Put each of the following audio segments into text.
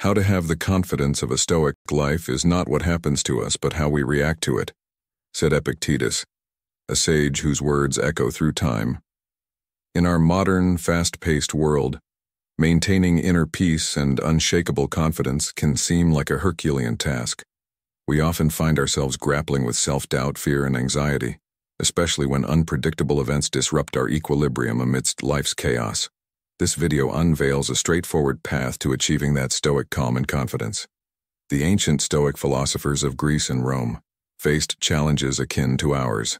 How to have the confidence of a Stoic life is not what happens to us, but how we react to it, said Epictetus, a sage whose words echo through time. In our modern, fast-paced world, maintaining inner peace and unshakable confidence can seem like a Herculean task. We often find ourselves grappling with self-doubt, fear, and anxiety, especially when unpredictable events disrupt our equilibrium amidst life's chaos. This video unveils a straightforward path to achieving that Stoic calm and confidence. The ancient Stoic philosophers of Greece and Rome faced challenges akin to ours.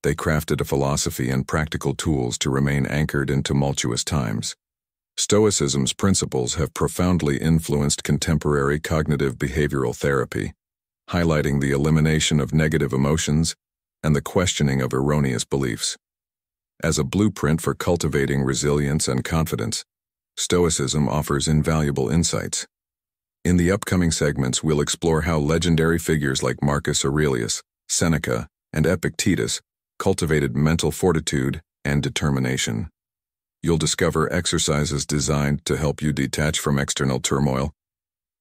They crafted a philosophy and practical tools to remain anchored in tumultuous times. Stoicism's principles have profoundly influenced contemporary cognitive behavioral therapy, highlighting the elimination of negative emotions and the questioning of erroneous beliefs. As a blueprint for cultivating resilience and confidence, Stoicism offers invaluable insights. In the upcoming segments, we'll explore how legendary figures like Marcus Aurelius, Seneca, and Epictetus cultivated mental fortitude and determination. You'll discover exercises designed to help you detach from external turmoil,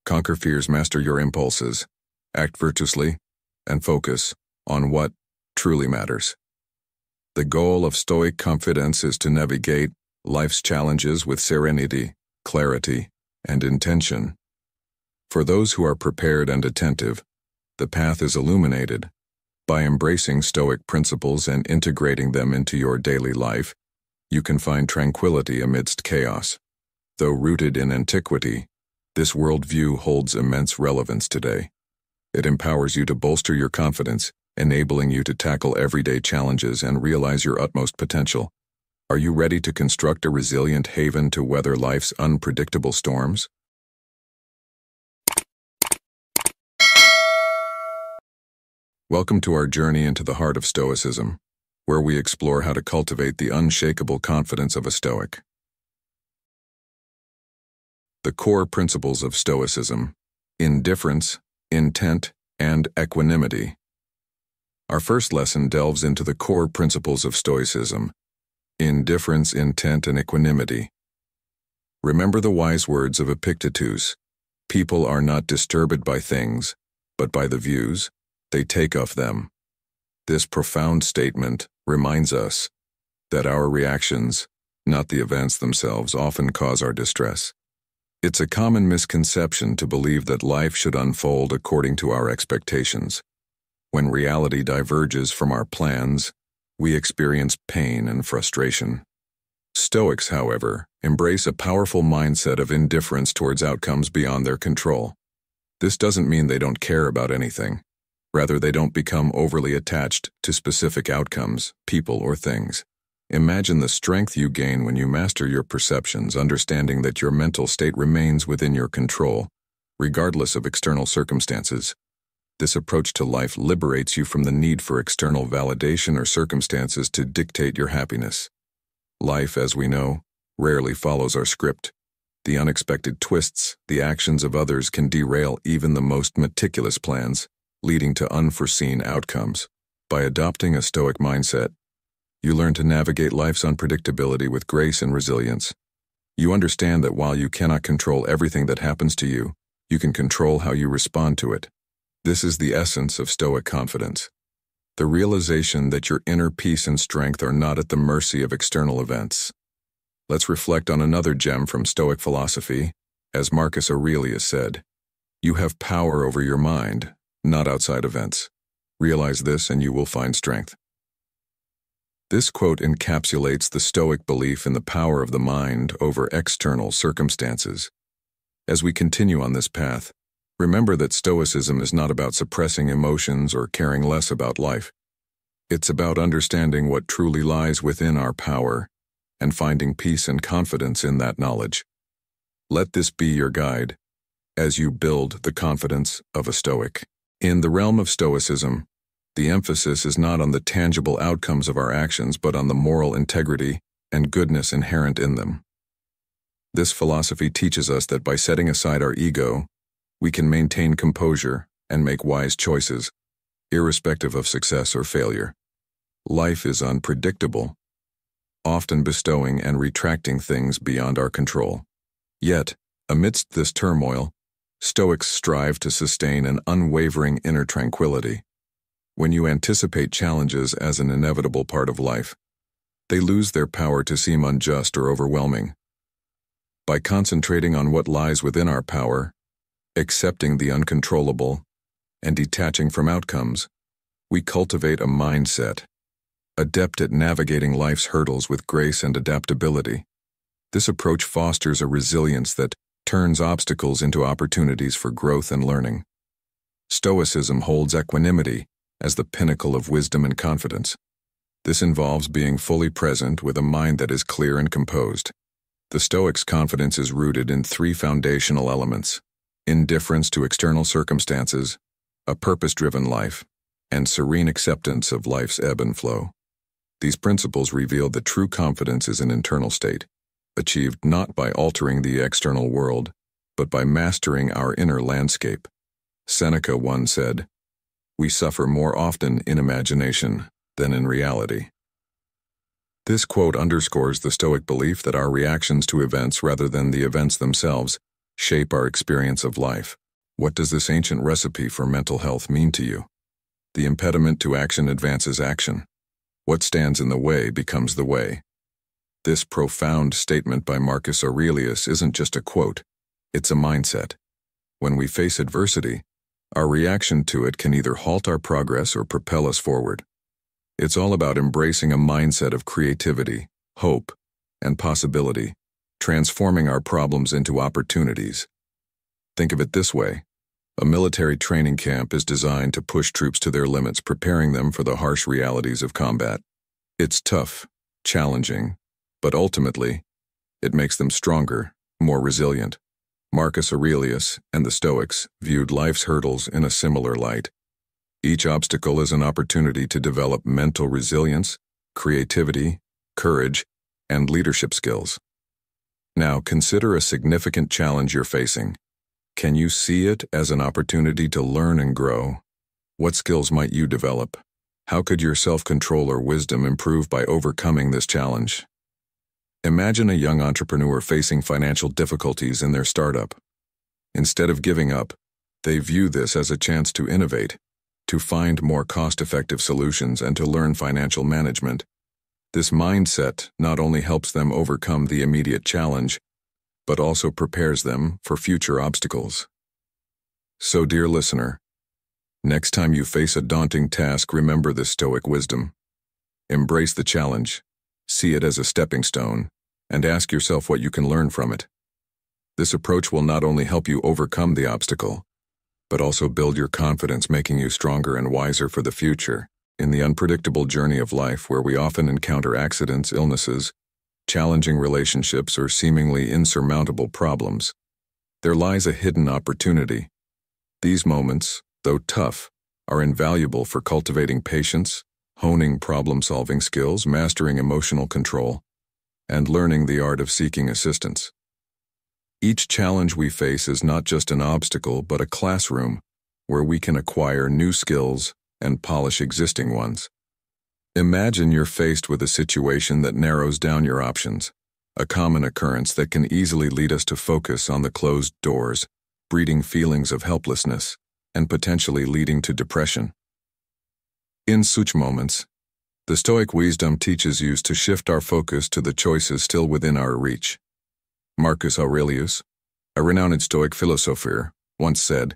conquer fears, master your impulses, act virtuously, and focus on what truly matters. The goal of Stoic confidence is to navigate life's challenges with serenity, clarity, and intention. For those who are prepared and attentive, the path is illuminated. By embracing Stoic principles and integrating them into your daily life, you can find tranquility amidst chaos. Though rooted in antiquity, this worldview holds immense relevance today. It empowers you to bolster your confidence, enabling you to tackle everyday challenges and realize your utmost potential. Are you ready to construct a resilient haven to weather life's unpredictable storms? Welcome to our journey into the heart of Stoicism, where we explore how to cultivate the unshakable confidence of a Stoic. The core principles of Stoicism: indifference, intent, and equanimity. Our first lesson delves into the core principles of Stoicism: indifference, intent, and equanimity. Remember the wise words of Epictetus: people are not disturbed by things, but by the views they take of them. This profound statement reminds us that our reactions, not the events themselves, often cause our distress. It's a common misconception to believe that life should unfold according to our expectations. When reality diverges from our plans, we experience pain and frustration. Stoics, however, embrace a powerful mindset of indifference towards outcomes beyond their control. This doesn't mean they don't care about anything. Rather, they don't become overly attached to specific outcomes, people, or things. Imagine the strength you gain when you master your perceptions, understanding that your mental state remains within your control, regardless of external circumstances. This approach to life liberates you from the need for external validation or circumstances to dictate your happiness. Life, as we know, rarely follows our script. The unexpected twists, the actions of others can derail even the most meticulous plans, leading to unforeseen outcomes. By adopting a Stoic mindset, you learn to navigate life's unpredictability with grace and resilience. You understand that while you cannot control everything that happens to you, you can control how you respond to it. This is the essence of Stoic confidence: the realization that your inner peace and strength are not at the mercy of external events. Let's reflect on another gem from Stoic philosophy. As Marcus Aurelius said, "You have power over your mind, not outside events. Realize this and you will find strength." This quote encapsulates the Stoic belief in the power of the mind over external circumstances. As we continue on this path, remember that Stoicism is not about suppressing emotions or caring less about life. It's about understanding what truly lies within our power and finding peace and confidence in that knowledge. Let this be your guide as you build the confidence of a Stoic. In the realm of Stoicism, the emphasis is not on the tangible outcomes of our actions, but on the moral integrity and goodness inherent in them. This philosophy teaches us that by setting aside our ego, we can maintain composure and make wise choices, irrespective of success or failure. Life is unpredictable, often bestowing and retracting things beyond our control. Yet, Amidst this turmoil, Stoics strive to sustain an unwavering inner tranquility. When you anticipate challenges as an inevitable part of life, they lose their power to seem unjust or overwhelming. By concentrating on what lies within our power, accepting the uncontrollable, and detaching from outcomes, we cultivate a mindset, adept at navigating life's hurdles with grace and adaptability. This approach fosters a resilience that turns obstacles into opportunities for growth and learning. Stoicism holds equanimity as the pinnacle of wisdom and confidence. This involves being fully present with a mind that is clear and composed. The Stoics' confidence is rooted in three foundational elements: indifference to external circumstances, a purpose-driven life, and serene acceptance of life's ebb and flow. These principles reveal that true confidence is an internal state, achieved not by altering the external world, but by mastering our inner landscape. Seneca once said, "We suffer more often in imagination than in reality." This quote underscores the Stoic belief that our reactions to events rather than the events themselves shape our experience of life. What does this ancient recipe for mental health mean to you? The impediment to action advances action. What stands in the way becomes the way. This profound statement by Marcus Aurelius isn't just a quote, it's a mindset. When we face adversity, our reaction to it can either halt our progress or propel us forward. It's all about embracing a mindset of creativity, hope, and possibility, transforming our problems into opportunities. Think of it this way. A military training camp is designed to push troops to their limits, preparing them for the harsh realities of combat. It's tough, challenging, but ultimately, it makes them stronger, more resilient. Marcus Aurelius and the Stoics viewed life's hurdles in a similar light. Each obstacle is an opportunity to develop mental resilience, creativity, courage, and leadership skills. Now, consider a significant challenge you're facing. Can you see it as an opportunity to learn and grow? What skills might you develop? How could your self-control or wisdom improve by overcoming this challenge? Imagine a young entrepreneur facing financial difficulties in their startup. Instead of giving up, they view this as a chance to innovate, to find more cost-effective solutions, and to learn financial management. This mindset not only helps them overcome the immediate challenge, but also prepares them for future obstacles. So, dear listener, next time you face a daunting task, remember this Stoic wisdom. Embrace the challenge, see it as a stepping stone, and ask yourself what you can learn from it. This approach will not only help you overcome the obstacle, but also build your confidence, making you stronger and wiser for the future. In the unpredictable journey of life, where we often encounter accidents, illnesses, challenging relationships, or seemingly insurmountable problems, there lies a hidden opportunity. These moments, though tough, are invaluable for cultivating patience, honing problem-solving skills, mastering emotional control, and learning the art of seeking assistance. Each challenge we face is not just an obstacle, but a classroom where we can acquire new skills and polish existing ones. Imagine you're faced with a situation that narrows down your options, a common occurrence that can easily lead us to focus on the closed doors, breeding feelings of helplessness and potentially leading to depression. In such moments, the Stoic wisdom teaches us to shift our focus to the choices still within our reach. Marcus Aurelius, a renowned Stoic philosopher, once said,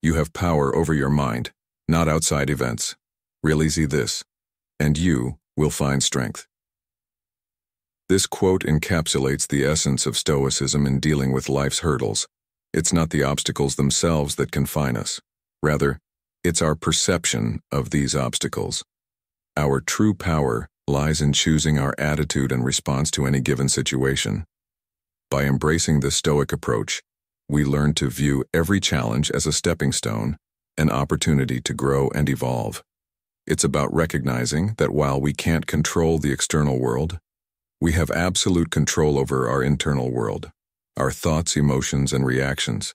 "You have power over your mind, not outside events. Realize this, and you will find strength." This quote encapsulates the essence of Stoicism in dealing with life's hurdles. It's not the obstacles themselves that confine us. Rather, it's our perception of these obstacles. Our true power lies in choosing our attitude and response to any given situation. By embracing this Stoic approach, we learn to view every challenge as a stepping stone, an opportunity to grow and evolve. It's about recognizing that while we can't control the external world, we have absolute control over our internal world, our thoughts, emotions, and reactions.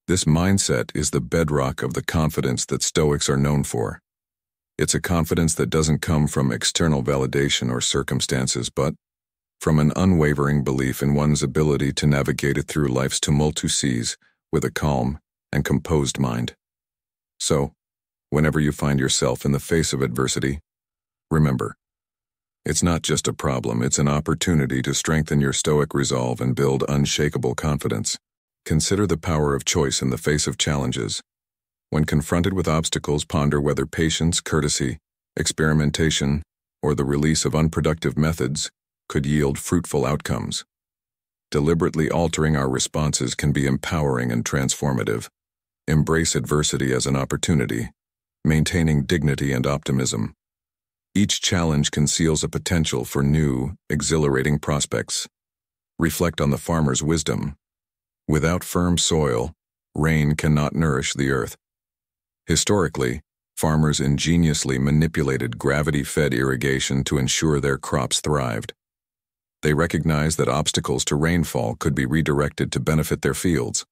This mindset is the bedrock of the confidence that Stoics are known for. It's a confidence that doesn't come from external validation or circumstances, but from an unwavering belief in one's ability to navigate it through life's tumultuous seas with a calm and composed mind. So, whenever you find yourself in the face of adversity, remember, it's not just a problem, it's an opportunity to strengthen your stoic resolve and build unshakable confidence. Consider the power of choice in the face of challenges. When confronted with obstacles, ponder whether patience, courtesy, experimentation, or the release of unproductive methods could yield fruitful outcomes. Deliberately altering our responses can be empowering and transformative. Embrace adversity as an opportunity, maintaining dignity and optimism. Each challenge conceals a potential for new, exhilarating prospects. Reflect on the farmer's wisdom. Without firm soil, rain cannot nourish the earth. Historically, farmers ingeniously manipulated gravity-fed irrigation to ensure their crops thrived. They recognized that obstacles to rainfall could be redirected to benefit their fields.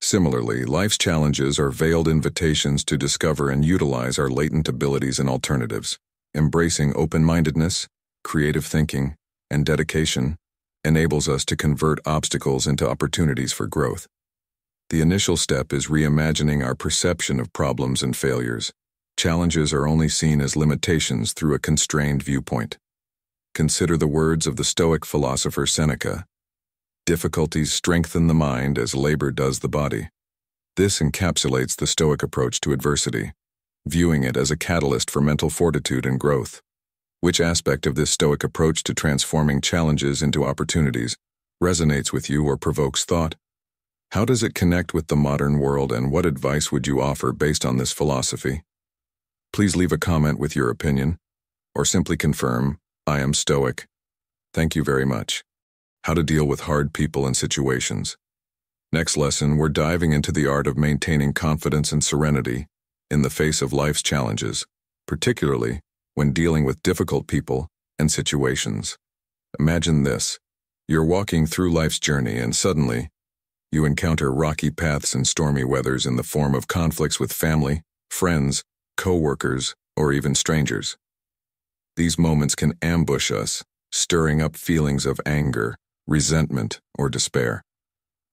Similarly, life's challenges are veiled invitations to discover and utilize our latent abilities and alternatives. Embracing open-mindedness, creative thinking, and dedication enables us to convert obstacles into opportunities for growth. The initial step is reimagining our perception of problems and failures. Challenges are only seen as limitations through a constrained viewpoint. Consider the words of the Stoic philosopher Seneca. Difficulties strengthen the mind as labor does the body. This encapsulates the Stoic approach to adversity, viewing it as a catalyst for mental fortitude and growth. Which aspect of this Stoic approach to transforming challenges into opportunities resonates with you or provokes thought? How does it connect with the modern world, and what advice would you offer based on this philosophy? Please leave a comment with your opinion, or simply confirm, I am Stoic. Thank you very much. How to deal with hard people and situations. Next lesson, we're diving into the art of maintaining confidence and serenity in the face of life's challenges, particularly when dealing with difficult people and situations. Imagine this. You're walking through life's journey and suddenly, you encounter rocky paths and stormy weathers in the form of conflicts with family, friends, co-workers, or even strangers. These moments can ambush us, stirring up feelings of anger, resentment, or despair.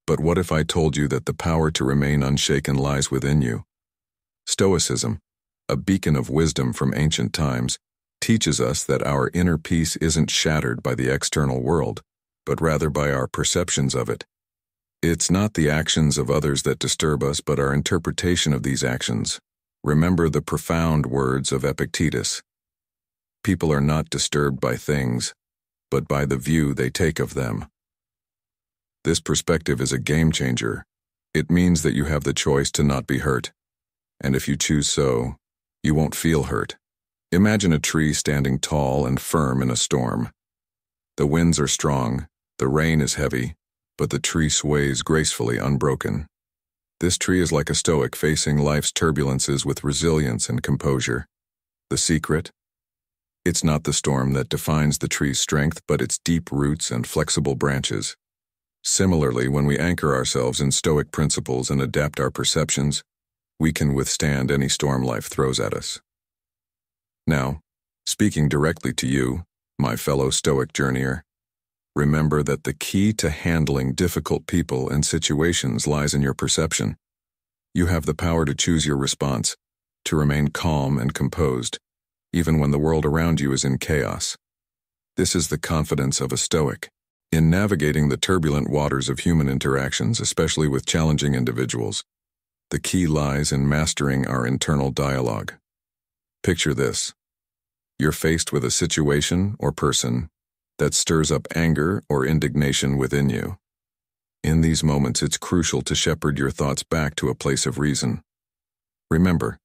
But what if I told you that the power to remain unshaken lies within you? Stoicism, a beacon of wisdom from ancient times, teaches us that our inner peace isn't shattered by the external world, but rather by our perceptions of it. It's not the actions of others that disturb us, but our interpretation of these actions. Remember the profound words of Epictetus. People are not disturbed by things, but by the view they take of them. This perspective is a game changer. It means that you have the choice to not be hurt. And if you choose so, you won't feel hurt. Imagine a tree standing tall and firm in a storm. The winds are strong, the rain is heavy, but the tree sways gracefully unbroken. This tree is like a stoic facing life's turbulences with resilience and composure. The secret? It's not the storm that defines the tree's strength, but its deep roots and flexible branches. Similarly, when we anchor ourselves in stoic principles and adapt our perceptions, we can withstand any storm life throws at us. Now, speaking directly to you, my fellow Stoic journeyer, remember that the key to handling difficult people and situations lies in your perception. You have the power to choose your response, to remain calm and composed, even when the world around you is in chaos. This is the confidence of a Stoic. In navigating the turbulent waters of human interactions, especially with challenging individuals, the key lies in mastering our internal dialogue. Picture this. You're faced with a situation or person that stirs up anger or indignation within you. In these moments, it's crucial to shepherd your thoughts back to a place of reason. Remember,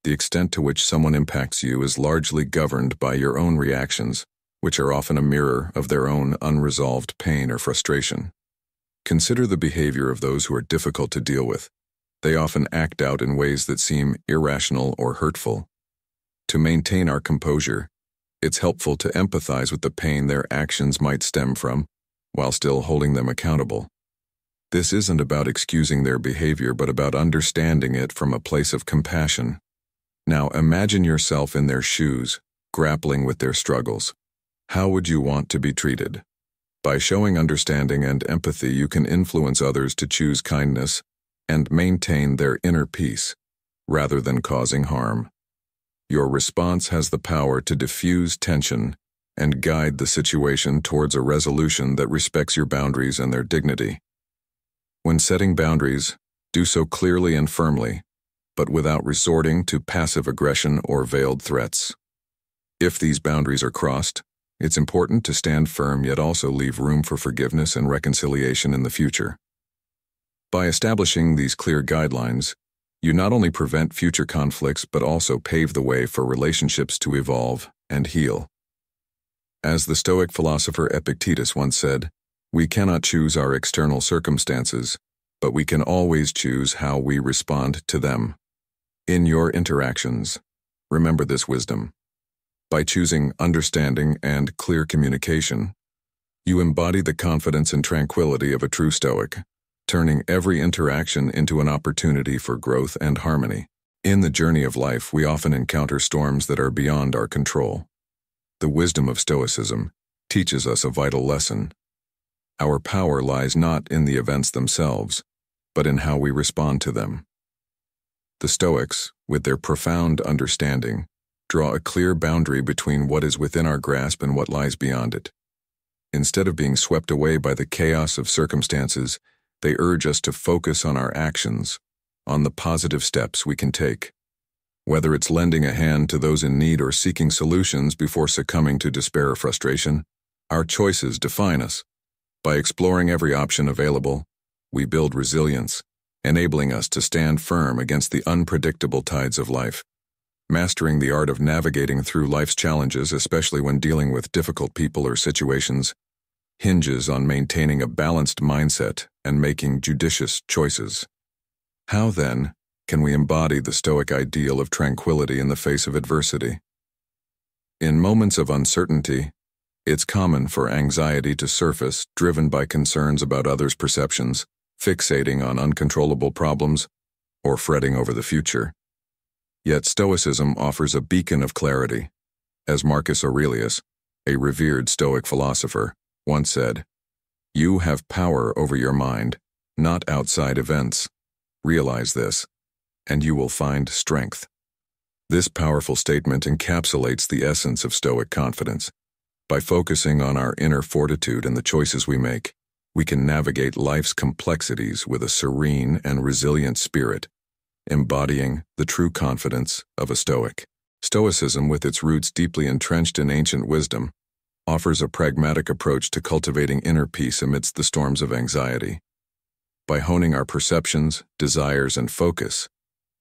the extent to which someone impacts you is largely governed by your own reactions, which are often a mirror of their own unresolved pain or frustration. Consider the behavior of those who are difficult to deal with. They often act out in ways that seem irrational or hurtful. To maintain our composure, it's helpful to empathize with the pain their actions might stem from, while still holding them accountable. This isn't about excusing their behavior, but about understanding it from a place of compassion. Now imagine yourself in their shoes, grappling with their struggles. How would you want to be treated? By showing understanding and empathy, you can influence others to choose kindness and maintain their inner peace, rather than causing harm. Your response has the power to diffuse tension and guide the situation towards a resolution that respects your boundaries and their dignity. When setting boundaries, do so clearly and firmly, but without resorting to passive aggression or veiled threats. If these boundaries are crossed, it's important to stand firm yet also leave room for forgiveness and reconciliation in the future. By establishing these clear guidelines, you not only prevent future conflicts but also pave the way for relationships to evolve and heal. As the Stoic philosopher Epictetus once said, "We cannot choose our external circumstances, but we can always choose how we respond to them." In your interactions, remember this wisdom. By choosing understanding and clear communication, you embody the confidence and tranquility of a true Stoic, turning every interaction into an opportunity for growth and harmony. In the journey of life, we often encounter storms that are beyond our control. The wisdom of Stoicism teaches us a vital lesson. Our power lies not in the events themselves, but in how we respond to them. The Stoics, with their profound understanding, draw a clear boundary between what is within our grasp and what lies beyond it. Instead of being swept away by the chaos of circumstances, they urge us to focus on our actions, on the positive steps we can take. Whether it's lending a hand to those in need or seeking solutions before succumbing to despair or frustration, our choices define us. By exploring every option available, we build resilience, enabling us to stand firm against the unpredictable tides of life. Mastering the art of navigating through life's challenges, especially when dealing with difficult people or situations, hinges on maintaining a balanced mindset and making judicious choices. How, then, can we embody the Stoic ideal of tranquility in the face of adversity? In moments of uncertainty, it's common for anxiety to surface, driven by concerns about others' perceptions, fixating on uncontrollable problems, or fretting over the future. Yet Stoicism offers a beacon of clarity. As Marcus Aurelius, a revered Stoic philosopher, once said, "You have power over your mind, not outside events. Realize this, and you will find strength." This powerful statement encapsulates the essence of Stoic confidence. By focusing on our inner fortitude and the choices we make, we can navigate life's complexities with a serene and resilient spirit, embodying the true confidence of a Stoic. Stoicism, with its roots deeply entrenched in ancient wisdom, offers a pragmatic approach to cultivating inner peace amidst the storms of anxiety. By honing our perceptions, desires, and focus,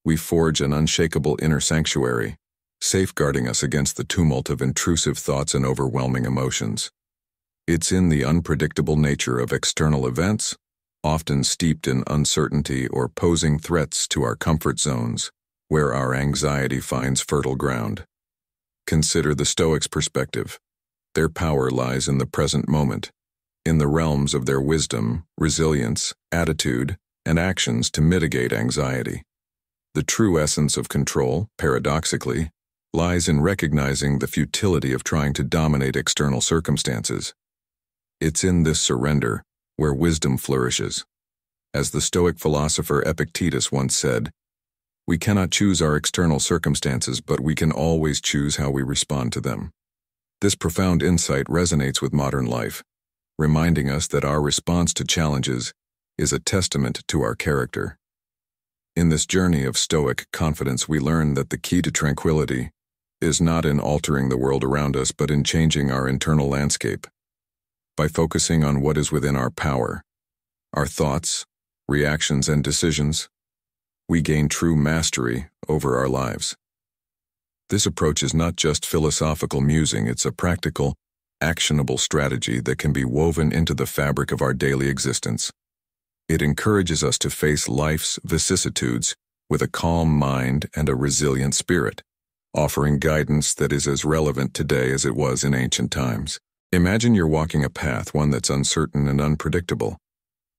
we forge an unshakable inner sanctuary, safeguarding us against the tumult of intrusive thoughts and overwhelming emotions. It's in the unpredictable nature of external events, often steeped in uncertainty or posing threats to our comfort zones, where our anxiety finds fertile ground. Consider the Stoics' perspective. Their power lies in the present moment, in the realms of their wisdom, resilience, attitude, and actions to mitigate anxiety. The true essence of control, paradoxically, lies in recognizing the futility of trying to dominate external circumstances. It's in this surrender where wisdom flourishes. As the Stoic philosopher Epictetus once said, "We cannot choose our external circumstances, but we can always choose how we respond to them." This profound insight resonates with modern life, reminding us that our response to challenges is a testament to our character. In this journey of Stoic confidence, we learn that the key to tranquility is not in altering the world around us, but in changing our internal landscape. By focusing on what is within our power, our thoughts, reactions, and decisions, we gain true mastery over our lives. This approach is not just philosophical musing, it's a practical, actionable strategy that can be woven into the fabric of our daily existence. It encourages us to face life's vicissitudes with a calm mind and a resilient spirit, offering guidance that is as relevant today as it was in ancient times. Imagine you're walking a path, one that's uncertain and unpredictable.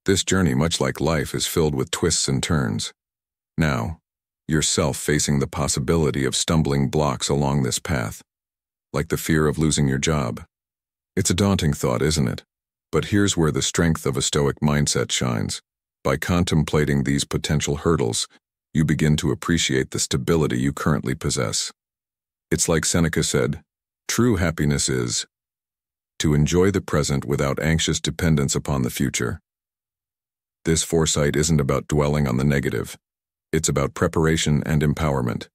This journey, much like life, is filled with twists and turns. Now, yourself facing the possibility of stumbling blocks along this path, like the fear of losing your job. It's a daunting thought, isn't it? But here's where the strength of a Stoic mindset shines. By contemplating these potential hurdles, you begin to appreciate the stability you currently possess. It's like Seneca said, true happiness is to enjoy the present without anxious dependence upon the future. This foresight isn't about dwelling on the negative. It's about preparation and empowerment.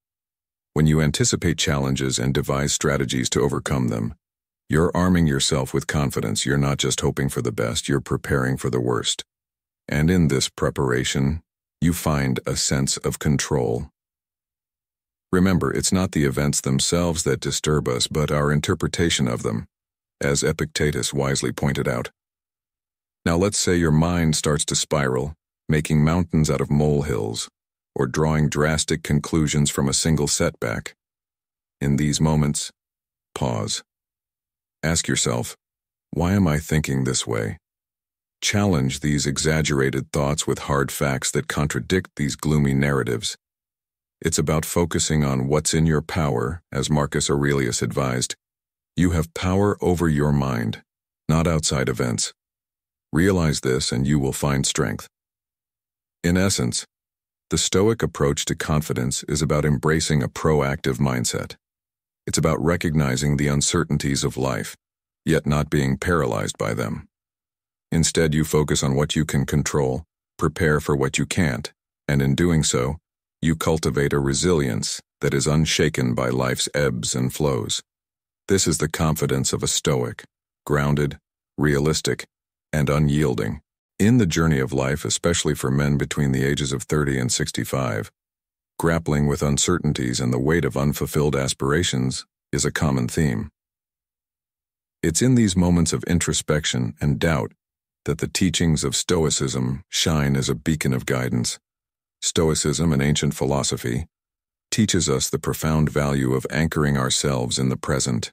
When you anticipate challenges and devise strategies to overcome them, you're arming yourself with confidence. You're not just hoping for the best, you're preparing for the worst. And in this preparation, you find a sense of control. Remember, it's not the events themselves that disturb us, but our interpretation of them, as Epictetus wisely pointed out. Now let's say your mind starts to spiral, making mountains out of molehills, or drawing drastic conclusions from a single setback. In these moments, pause. Ask yourself, why am I thinking this way? Challenge these exaggerated thoughts with hard facts that contradict these gloomy narratives. It's about focusing on what's in your power, as Marcus Aurelius advised. You have power over your mind, not outside events. Realize this and you will find strength. In essence, the Stoic approach to confidence is about embracing a proactive mindset. It's about recognizing the uncertainties of life, yet not being paralyzed by them. Instead, you focus on what you can control, prepare for what you can't, and in doing so, you cultivate a resilience that is unshaken by life's ebbs and flows. This is the confidence of a Stoic, grounded, realistic, and unyielding. In the journey of life, especially for men between the ages of 30 and 65, grappling with uncertainties and the weight of unfulfilled aspirations is a common theme. It's in these moments of introspection and doubt that the teachings of Stoicism shine as a beacon of guidance. Stoicism, an ancient philosophy, teaches us the profound value of anchoring ourselves in the present.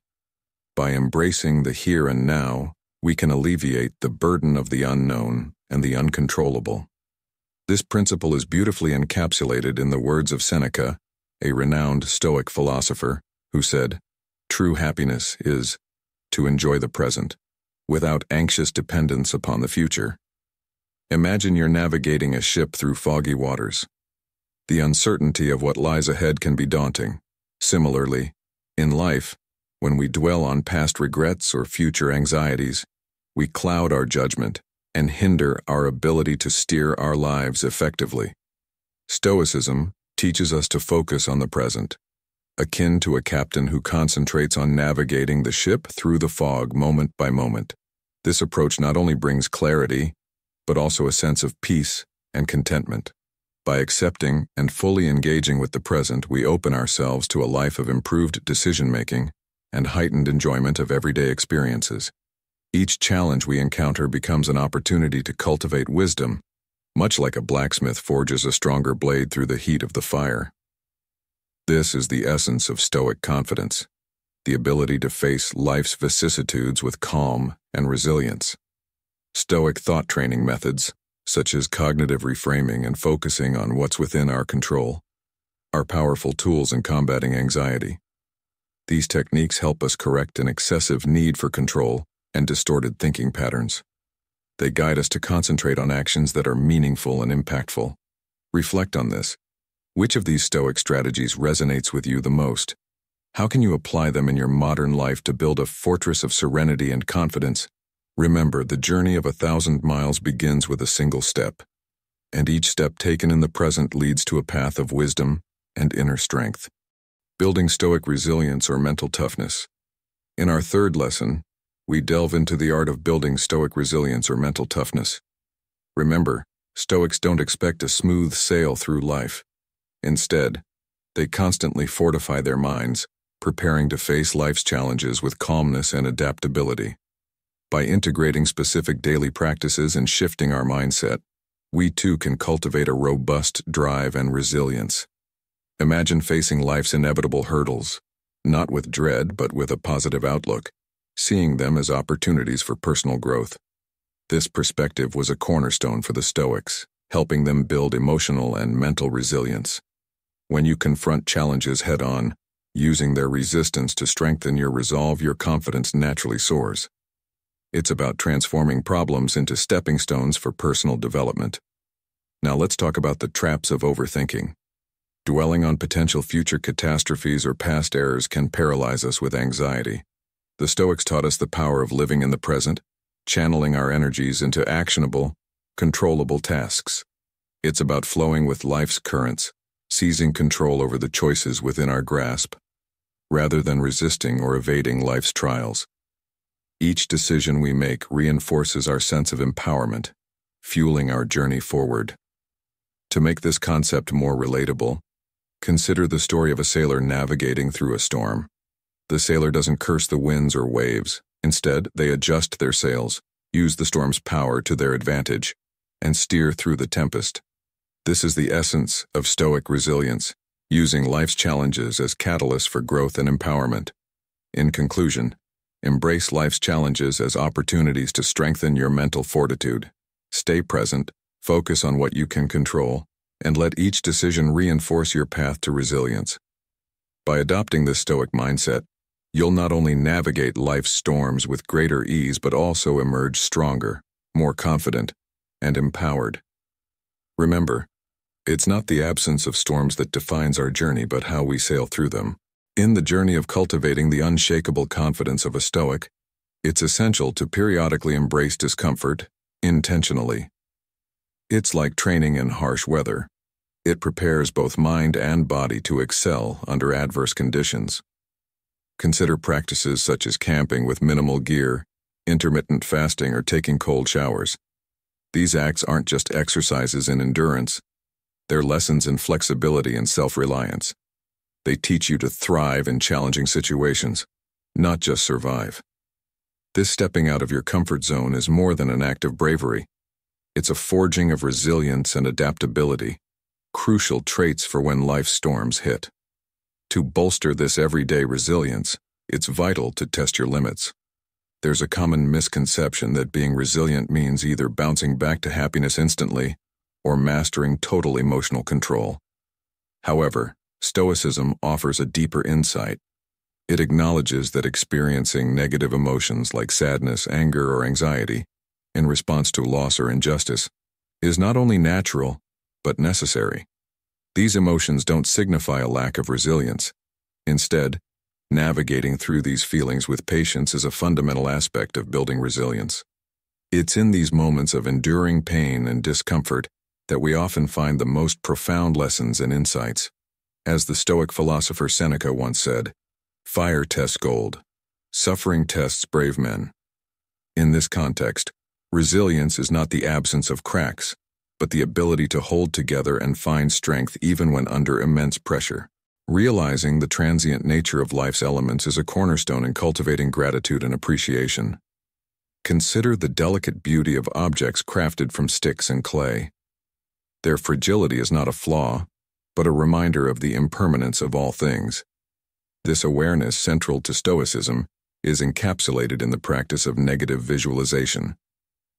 By embracing the here and now, we can alleviate the burden of the unknown and the uncontrollable. This principle is beautifully encapsulated in the words of Seneca, a renowned Stoic philosopher, who said, "True happiness is to enjoy the present, without anxious dependence upon the future." Imagine you're navigating a ship through foggy waters. The uncertainty of what lies ahead can be daunting. Similarly, in life, when we dwell on past regrets or future anxieties, we cloud our judgment and hinder our ability to steer our lives effectively. Stoicism teaches us to focus on the present, akin to a captain who concentrates on navigating the ship through the fog moment by moment. This approach not only brings clarity, but also a sense of peace and contentment. By accepting and fully engaging with the present, we open ourselves to a life of improved decision-making and heightened enjoyment of everyday experiences. Each challenge we encounter becomes an opportunity to cultivate wisdom, much like a blacksmith forges a stronger blade through the heat of the fire. This is the essence of Stoic confidence, the ability to face life's vicissitudes with calm and resilience. Stoic thought training methods, such as cognitive reframing and focusing on what's within our control, are powerful tools in combating anxiety. These techniques help us correct an excessive need for control and distorted thinking patterns. They guide us to concentrate on actions that are meaningful and impactful. Reflect on this. Which of these Stoic strategies resonates with you the most? How can you apply them in your modern life to build a fortress of serenity and confidence? Remember, the journey of 1,000 miles begins with a single step, and each step taken in the present leads to a path of wisdom and inner strength. Building Stoic resilience or mental toughness. In our third lesson, we delve into the art of building Stoic resilience or mental toughness. Remember, Stoics don't expect a smooth sail through life. Instead, they constantly fortify their minds, preparing to face life's challenges with calmness and adaptability. By integrating specific daily practices and shifting our mindset, we too can cultivate a robust drive and resilience. Imagine facing life's inevitable hurdles, not with dread but with a positive outlook, seeing them as opportunities for personal growth. This perspective was a cornerstone for the Stoics, helping them build emotional and mental resilience. When you confront challenges head-on, using their resistance to strengthen your resolve, your confidence naturally soars. It's about transforming problems into stepping stones for personal development. Now let's talk about the traps of overthinking. Dwelling on potential future catastrophes or past errors can paralyze us with anxiety. The Stoics taught us the power of living in the present, channeling our energies into actionable, controllable tasks. It's about flowing with life's currents, seizing control over the choices within our grasp, rather than resisting or evading life's trials. Each decision we make reinforces our sense of empowerment, fueling our journey forward. To make this concept more relatable, consider the story of a sailor navigating through a storm. The sailor doesn't curse the winds or waves. Instead, they adjust their sails, use the storm's power to their advantage, and steer through the tempest. This is the essence of Stoic resilience, using life's challenges as catalysts for growth and empowerment. In conclusion, embrace life's challenges as opportunities to strengthen your mental fortitude. Stay present, focus on what you can control, and let each decision reinforce your path to resilience. By adopting this Stoic mindset, you'll not only navigate life's storms with greater ease but also emerge stronger, more confident, and empowered. Remember, it's not the absence of storms that defines our journey but how we sail through them. In the journey of cultivating the unshakable confidence of a Stoic, it's essential to periodically embrace discomfort, intentionally. It's like training in harsh weather. It prepares both mind and body to excel under adverse conditions. Consider practices such as camping with minimal gear, intermittent fasting, or taking cold showers. These acts aren't just exercises in endurance. They're lessons in flexibility and self-reliance. They teach you to thrive in challenging situations, not just survive. This stepping out of your comfort zone is more than an act of bravery. It's a forging of resilience and adaptability, crucial traits for when life's storms hit. To bolster this everyday resilience, it's vital to test your limits. There's a common misconception that being resilient means either bouncing back to happiness instantly or mastering total emotional control. However, Stoicism offers a deeper insight. It acknowledges that experiencing negative emotions like sadness, anger, or anxiety in response to loss or injustice is not only natural, but necessary. These emotions don't signify a lack of resilience. Instead, navigating through these feelings with patience is a fundamental aspect of building resilience. It's in these moments of enduring pain and discomfort that we often find the most profound lessons and insights. As the Stoic philosopher Seneca once said, "Fire tests gold. Suffering tests brave men." In this context, resilience is not the absence of cracks, but the ability to hold together and find strength even when under immense pressure. Realizing the transient nature of life's elements is a cornerstone in cultivating gratitude and appreciation. Consider the delicate beauty of objects crafted from sticks and clay. Their fragility is not a flaw, but a reminder of the impermanence of all things. This awareness, central to Stoicism, is encapsulated in the practice of negative visualization.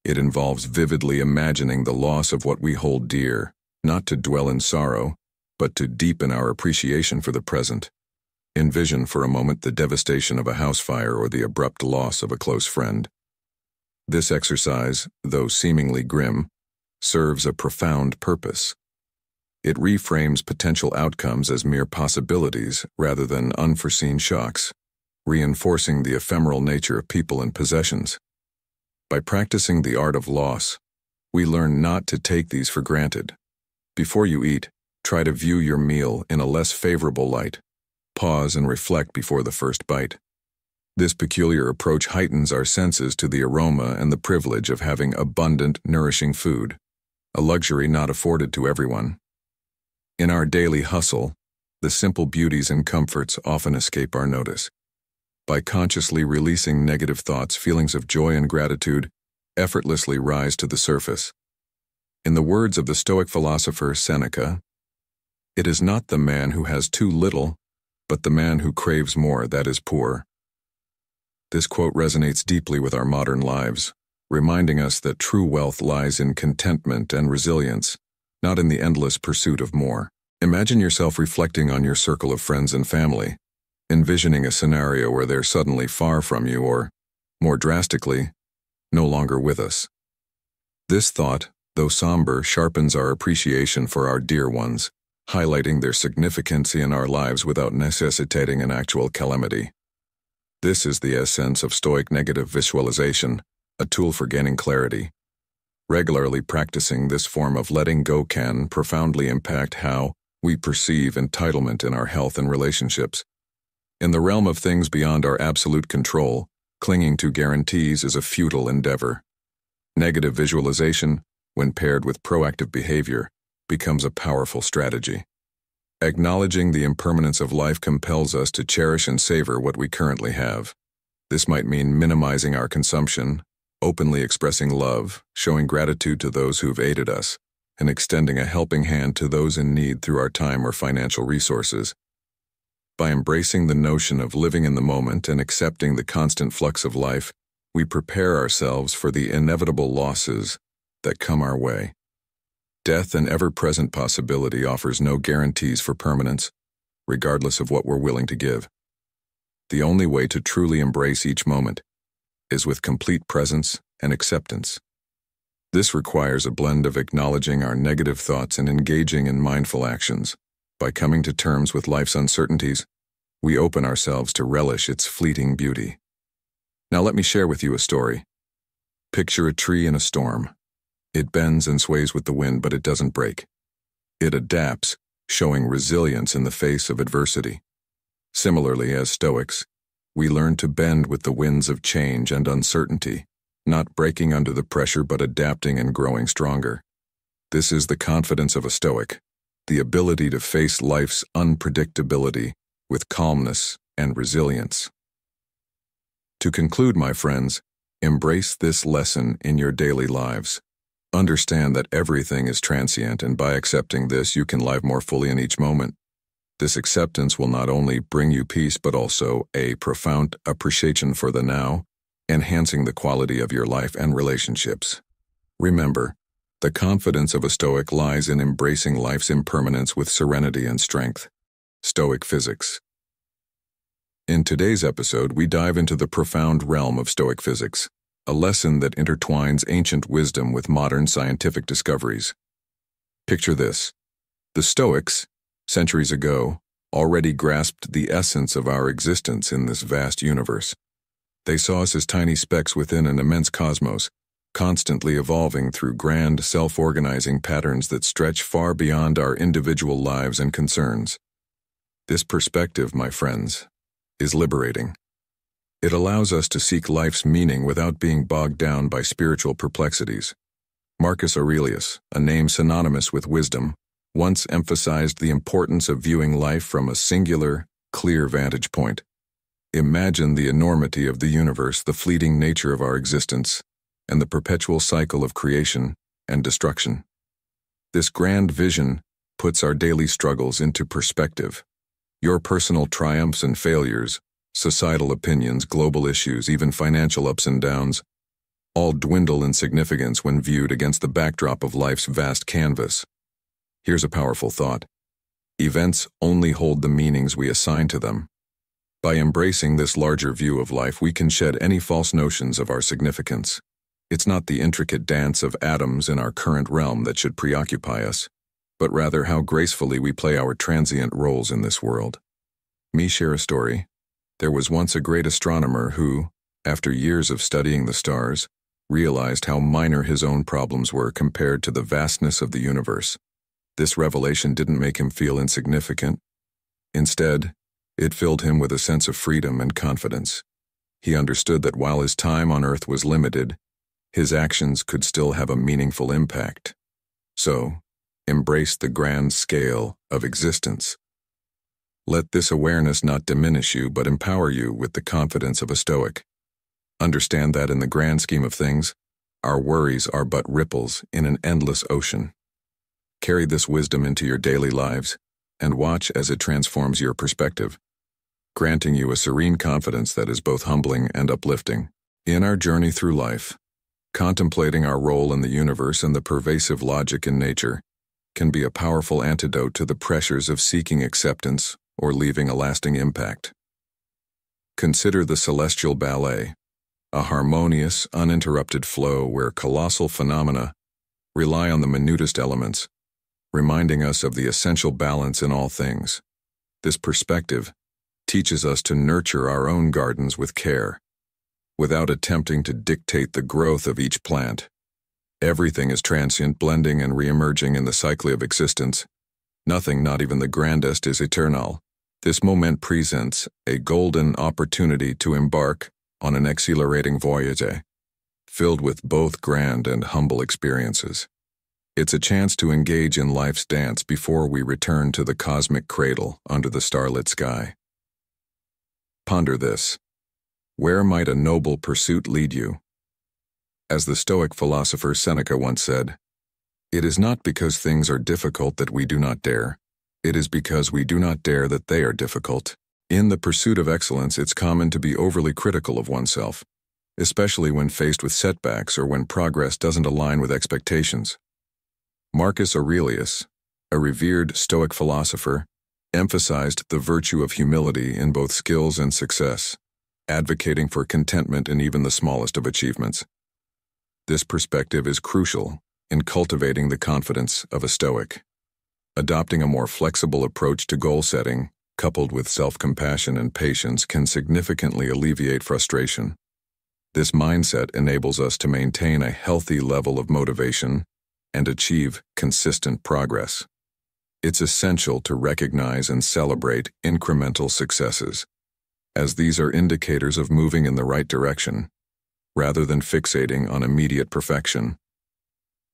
It involves vividly imagining the loss of what we hold dear, not to dwell in sorrow, but to deepen our appreciation for the present. Envision for a moment the devastation of a house fire or the abrupt loss of a close friend. This exercise, though seemingly grim, serves a profound purpose. It reframes potential outcomes as mere possibilities rather than unforeseen shocks, reinforcing the ephemeral nature of people and possessions. By practicing the art of loss, we learn not to take these for granted. Before you eat, try to view your meal in a less favorable light. Pause and reflect before the first bite. This peculiar approach heightens our senses to the aroma and the privilege of having abundant, nourishing food, a luxury not afforded to everyone. In our daily hustle, the simple beauties and comforts often escape our notice. By consciously releasing negative thoughts, feelings of joy and gratitude effortlessly rise to the surface. In the words of the Stoic philosopher Seneca, "It is not the man who has too little, but the man who craves more that is poor." This quote resonates deeply with our modern lives, reminding us that true wealth lies in contentment and resilience, not in the endless pursuit of more. Imagine yourself reflecting on your circle of friends and family, envisioning a scenario where they're suddenly far from you or, more drastically, no longer with us. This thought, though somber, sharpens our appreciation for our dear ones, highlighting their significance in our lives without necessitating an actual calamity. This is the essence of Stoic negative visualization, a tool for gaining clarity. Regularly practicing this form of letting go can profoundly impact how we perceive entitlement in our health and relationships. In the realm of things beyond our absolute control, clinging to guarantees is a futile endeavor. Negative visualization, when paired with proactive behavior, becomes a powerful strategy. Acknowledging the impermanence of life compels us to cherish and savor what we currently have. This might mean minimizing our consumption, openly expressing love, showing gratitude to those who've aided us, and extending a helping hand to those in need through our time or financial resources. By embracing the notion of living in the moment and accepting the constant flux of life, we prepare ourselves for the inevitable losses that come our way. Death, an ever-present possibility, offers no guarantees for permanence, regardless of what we're willing to give. The only way to truly embrace each moment is with complete presence and acceptance. This requires a blend of acknowledging our negative thoughts and engaging in mindful actions. By coming to terms with life's uncertainties, we open ourselves to relish its fleeting beauty. Now let me share with you a story. Picture a tree in a storm. It bends and sways with the wind, but it doesn't break. It adapts, showing resilience in the face of adversity. Similarly, as Stoics, we learn to bend with the winds of change and uncertainty, not breaking under the pressure but adapting and growing stronger. This is the confidence of a Stoic, the ability to face life's unpredictability with calmness and resilience. To conclude, my friends, embrace this lesson in your daily lives. Understand that everything is transient, and by accepting this, you can live more fully in each moment. This acceptance will not only bring you peace, but also a profound appreciation for the now, enhancing the quality of your life and relationships. Remember, the confidence of a Stoic lies in embracing life's impermanence with serenity and strength. Stoic physics. In today's episode, we dive into the profound realm of Stoic physics, a lesson that intertwines ancient wisdom with modern scientific discoveries. Picture this. The Stoics, centuries ago, already grasped the essence of our existence in this vast universe. They saw us as tiny specks within an immense cosmos, constantly evolving through grand, self-organizing patterns that stretch far beyond our individual lives and concerns. This perspective, my friends, is liberating. It allows us to seek life's meaning without being bogged down by spiritual perplexities. Marcus Aurelius, a name synonymous with wisdom, once emphasized the importance of viewing life from a singular, clear vantage point. Imagine the enormity of the universe, the fleeting nature of our existence, and the perpetual cycle of creation and destruction. This grand vision puts our daily struggles into perspective. Your personal triumphs and failures, societal opinions, global issues, even financial ups and downs, all dwindle in significance when viewed against the backdrop of life's vast canvas. Here's a powerful thought. Events only hold the meanings we assign to them. By embracing this larger view of life, we can shed any false notions of our significance. It's not the intricate dance of atoms in our current realm that should preoccupy us, but rather how gracefully we play our transient roles in this world. Me share a story. There was once a great astronomer who, after years of studying the stars, realized how minor his own problems were compared to the vastness of the universe. This revelation didn't make him feel insignificant. Instead, it filled him with a sense of freedom and confidence. He understood that while his time on Earth was limited, his actions could still have a meaningful impact. So, embrace the grand scale of existence. Let this awareness not diminish you, but empower you with the confidence of a Stoic. Understand that in the grand scheme of things, our worries are but ripples in an endless ocean. Carry this wisdom into your daily lives, and watch as it transforms your perspective, granting you a serene confidence that is both humbling and uplifting. In our journey through life, contemplating our role in the universe and the pervasive logic in nature can be a powerful antidote to the pressures of seeking acceptance or leaving a lasting impact. Consider the celestial ballet. a harmonious, uninterrupted flow where colossal phenomena rely on the minutest elements, reminding us of the essential balance in all things. This perspective teaches us to nurture our own gardens with care, without attempting to dictate the growth of each plant. Everything is transient, blending and re-emerging in the cycle of existence. Nothing, not even the grandest, is eternal. This moment presents a golden opportunity to embark on an exhilarating voyage, filled with both grand and humble experiences. It's a chance to engage in life's dance before we return to the cosmic cradle under the starlit sky. Ponder this. Where might a noble pursuit lead you? As the Stoic philosopher Seneca once said, "It is not because things are difficult that we do not dare. It is because we do not dare that they are difficult." In the pursuit of excellence, it's common to be overly critical of oneself, especially when faced with setbacks or when progress doesn't align with expectations. Marcus Aurelius, a revered Stoic philosopher, emphasized the virtue of humility in both skills and success, advocating for contentment in even the smallest of achievements. This perspective is crucial in cultivating the confidence of a Stoic. Adopting a more flexible approach to goal setting, coupled with self-compassion and patience, can significantly alleviate frustration. This mindset enables us to maintain a healthy level of motivation and achieve consistent progress. It's essential to recognize and celebrate incremental successes, as these are indicators of moving in the right direction, rather than fixating on immediate perfection.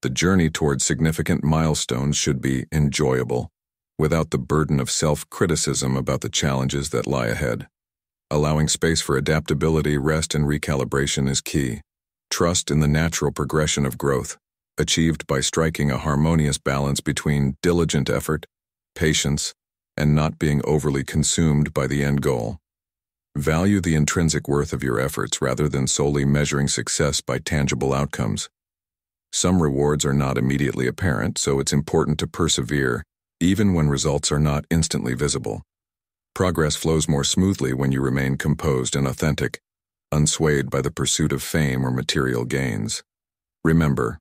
The journey towards significant milestones should be enjoyable, without the burden of self-criticism about the challenges that lie ahead. Allowing space for adaptability, rest, and recalibration is key. Trust in the natural progression of growth, achieved by striking a harmonious balance between diligent effort, patience, and not being overly consumed by the end goal. Value the intrinsic worth of your efforts rather than solely measuring success by tangible outcomes. Some rewards are not immediately apparent, so it's important to persevere, even when results are not instantly visible. Progress flows more smoothly when you remain composed and authentic, unswayed by the pursuit of fame or material gains. Remember,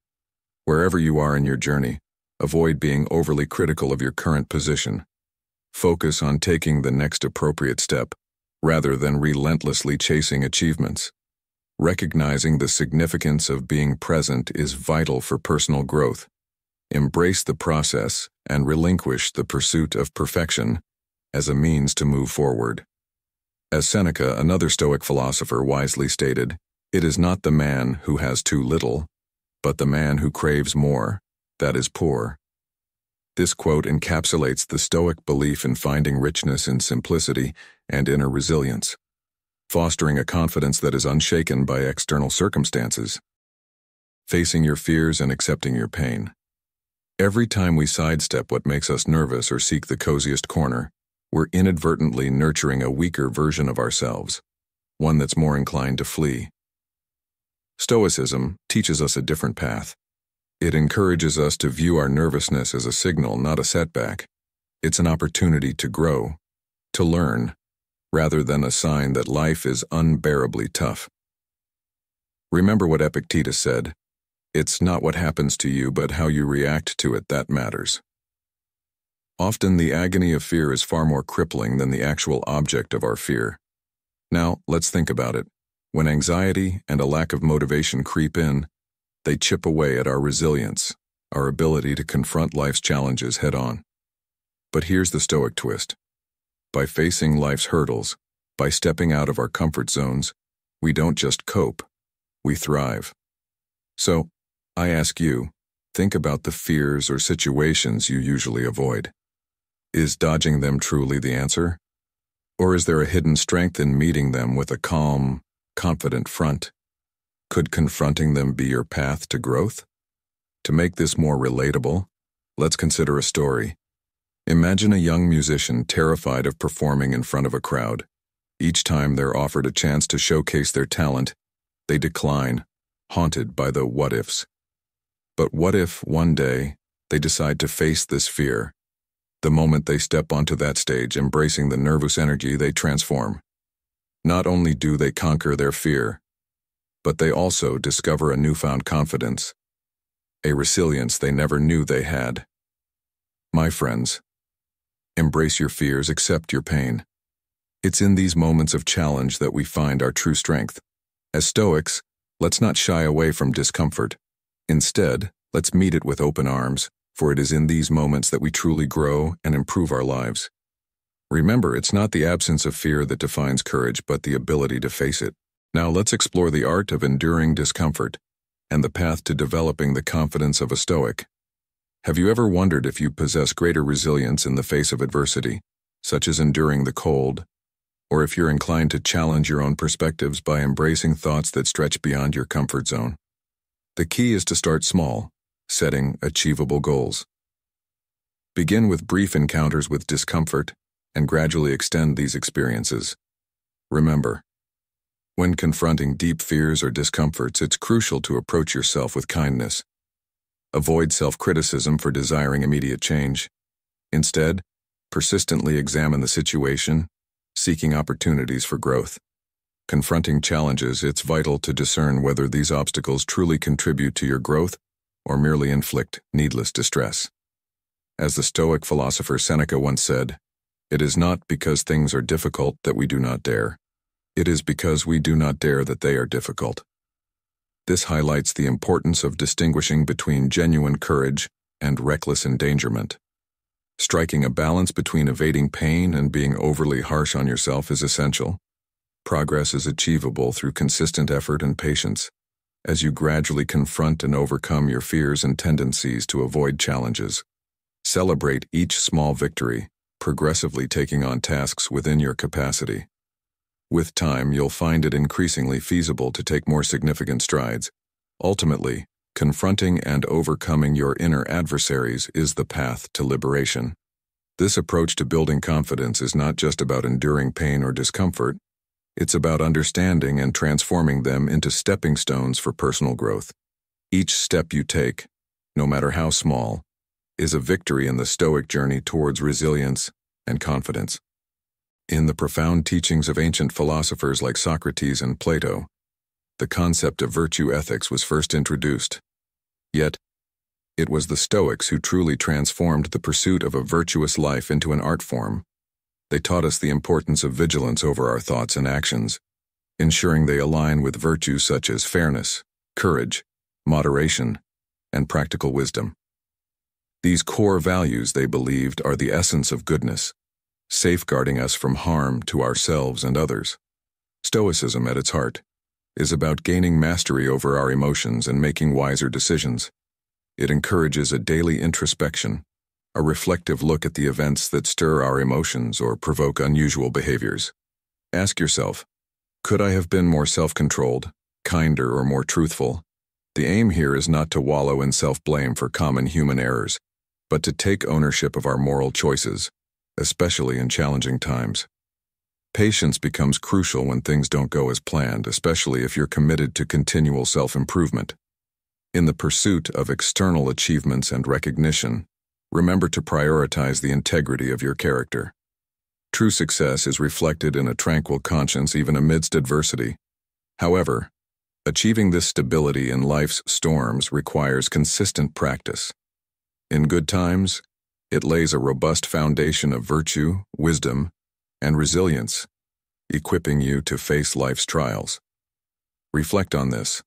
wherever you are in your journey, avoid being overly critical of your current position. Focus on taking the next appropriate step, rather than relentlessly chasing achievements. Recognizing the significance of being present is vital for personal growth. Embrace the process and relinquish the pursuit of perfection as a means to move forward. As Seneca, another Stoic philosopher, wisely stated, "It is not the man who has too little, but the man who craves more, that is poor." This quote encapsulates the Stoic belief in finding richness in simplicity and inner resilience, fostering a confidence that is unshaken by external circumstances. Facing your fears and accepting your pain. Every time we sidestep what makes us nervous or seek the coziest corner, we're inadvertently nurturing a weaker version of ourselves, one that's more inclined to flee. Stoicism teaches us a different path. It encourages us to view our nervousness as a signal, not a setback. It's an opportunity to grow, to learn, rather than a sign that life is unbearably tough. Remember what Epictetus said, "It's not what happens to you, but how you react to it that matters." Often the agony of fear is far more crippling than the actual object of our fear. Now, let's think about it. When anxiety and a lack of motivation creep in, they chip away at our resilience, our ability to confront life's challenges head-on. But here's the Stoic twist. By facing life's hurdles, by stepping out of our comfort zones, we don't just cope, we thrive. So, I ask you, think about the fears or situations you usually avoid. Is dodging them truly the answer? Or is there a hidden strength in meeting them with a calm, confident front? Could confronting them be your path to growth? To make this more relatable, let's consider a story. Imagine a young musician terrified of performing in front of a crowd. Each time they're offered a chance to showcase their talent, they decline, haunted by the what-ifs. But what if, one day, they decide to face this fear? The moment they step onto that stage, embracing the nervous energy, they transform. Not only do they conquer their fear, but they also discover a newfound confidence, a resilience they never knew they had. My friends, embrace your fears, accept your pain. It's in these moments of challenge that we find our true strength. As Stoics, let's not shy away from discomfort. Instead, let's meet it with open arms, for it is in these moments that we truly grow and improve our lives. Remember, it's not the absence of fear that defines courage, but the ability to face it. Now let's explore the art of enduring discomfort and the path to developing the confidence of a Stoic. Have you ever wondered if you possess greater resilience in the face of adversity, such as enduring the cold, or if you're inclined to challenge your own perspectives by embracing thoughts that stretch beyond your comfort zone? The key is to start small, setting achievable goals. Begin with brief encounters with discomfort and gradually extend these experiences. Remember, when confronting deep fears or discomforts, it's crucial to approach yourself with kindness. Avoid self-criticism for desiring immediate change. Instead, persistently examine the situation, seeking opportunities for growth. Confronting challenges, it's vital to discern whether these obstacles truly contribute to your growth or merely inflict needless distress. As the Stoic philosopher Seneca once said, "It is not because things are difficult that we do not dare. It is because we do not dare that they are difficult." This highlights the importance of distinguishing between genuine courage and reckless endangerment. Striking a balance between evading pain and being overly harsh on yourself is essential. Progress is achievable through consistent effort and patience, as you gradually confront and overcome your fears and tendencies to avoid challenges. Celebrate each small victory, progressively taking on tasks within your capacity. With time, you'll find it increasingly feasible to take more significant strides. Ultimately, confronting and overcoming your inner adversaries is the path to liberation. This approach to building confidence is not just about enduring pain or discomfort. It's about understanding and transforming them into stepping stones for personal growth. Each step you take, no matter how small, is a victory in the Stoic journey towards resilience and confidence. In the profound teachings of ancient philosophers like Socrates and Plato, the concept of virtue ethics was first introduced. Yet, it was the Stoics who truly transformed the pursuit of a virtuous life into an art form. They taught us the importance of vigilance over our thoughts and actions, ensuring they align with virtues such as fairness, courage, moderation, and practical wisdom. These core values, they believed, are the essence of goodness, safeguarding us from harm to ourselves and others. Stoicism, at its heart, is about gaining mastery over our emotions and making wiser decisions. It encourages a daily introspection, a reflective look at the events that stir our emotions or provoke unusual behaviors. Ask yourself, could I have been more self-controlled, kinder, or more truthful? The aim here is not to wallow in self-blame for common human errors, but to take ownership of our moral choices, especially in challenging times. Patience becomes crucial when things don't go as planned, especially if you're committed to continual self-improvement. In the pursuit of external achievements and recognition, remember to prioritize the integrity of your character. True success is reflected in a tranquil conscience even amidst adversity. However, achieving this stability in life's storms requires consistent practice. In good times, it lays a robust foundation of virtue, wisdom, and resilience, equipping you to face life's trials. Reflect on this.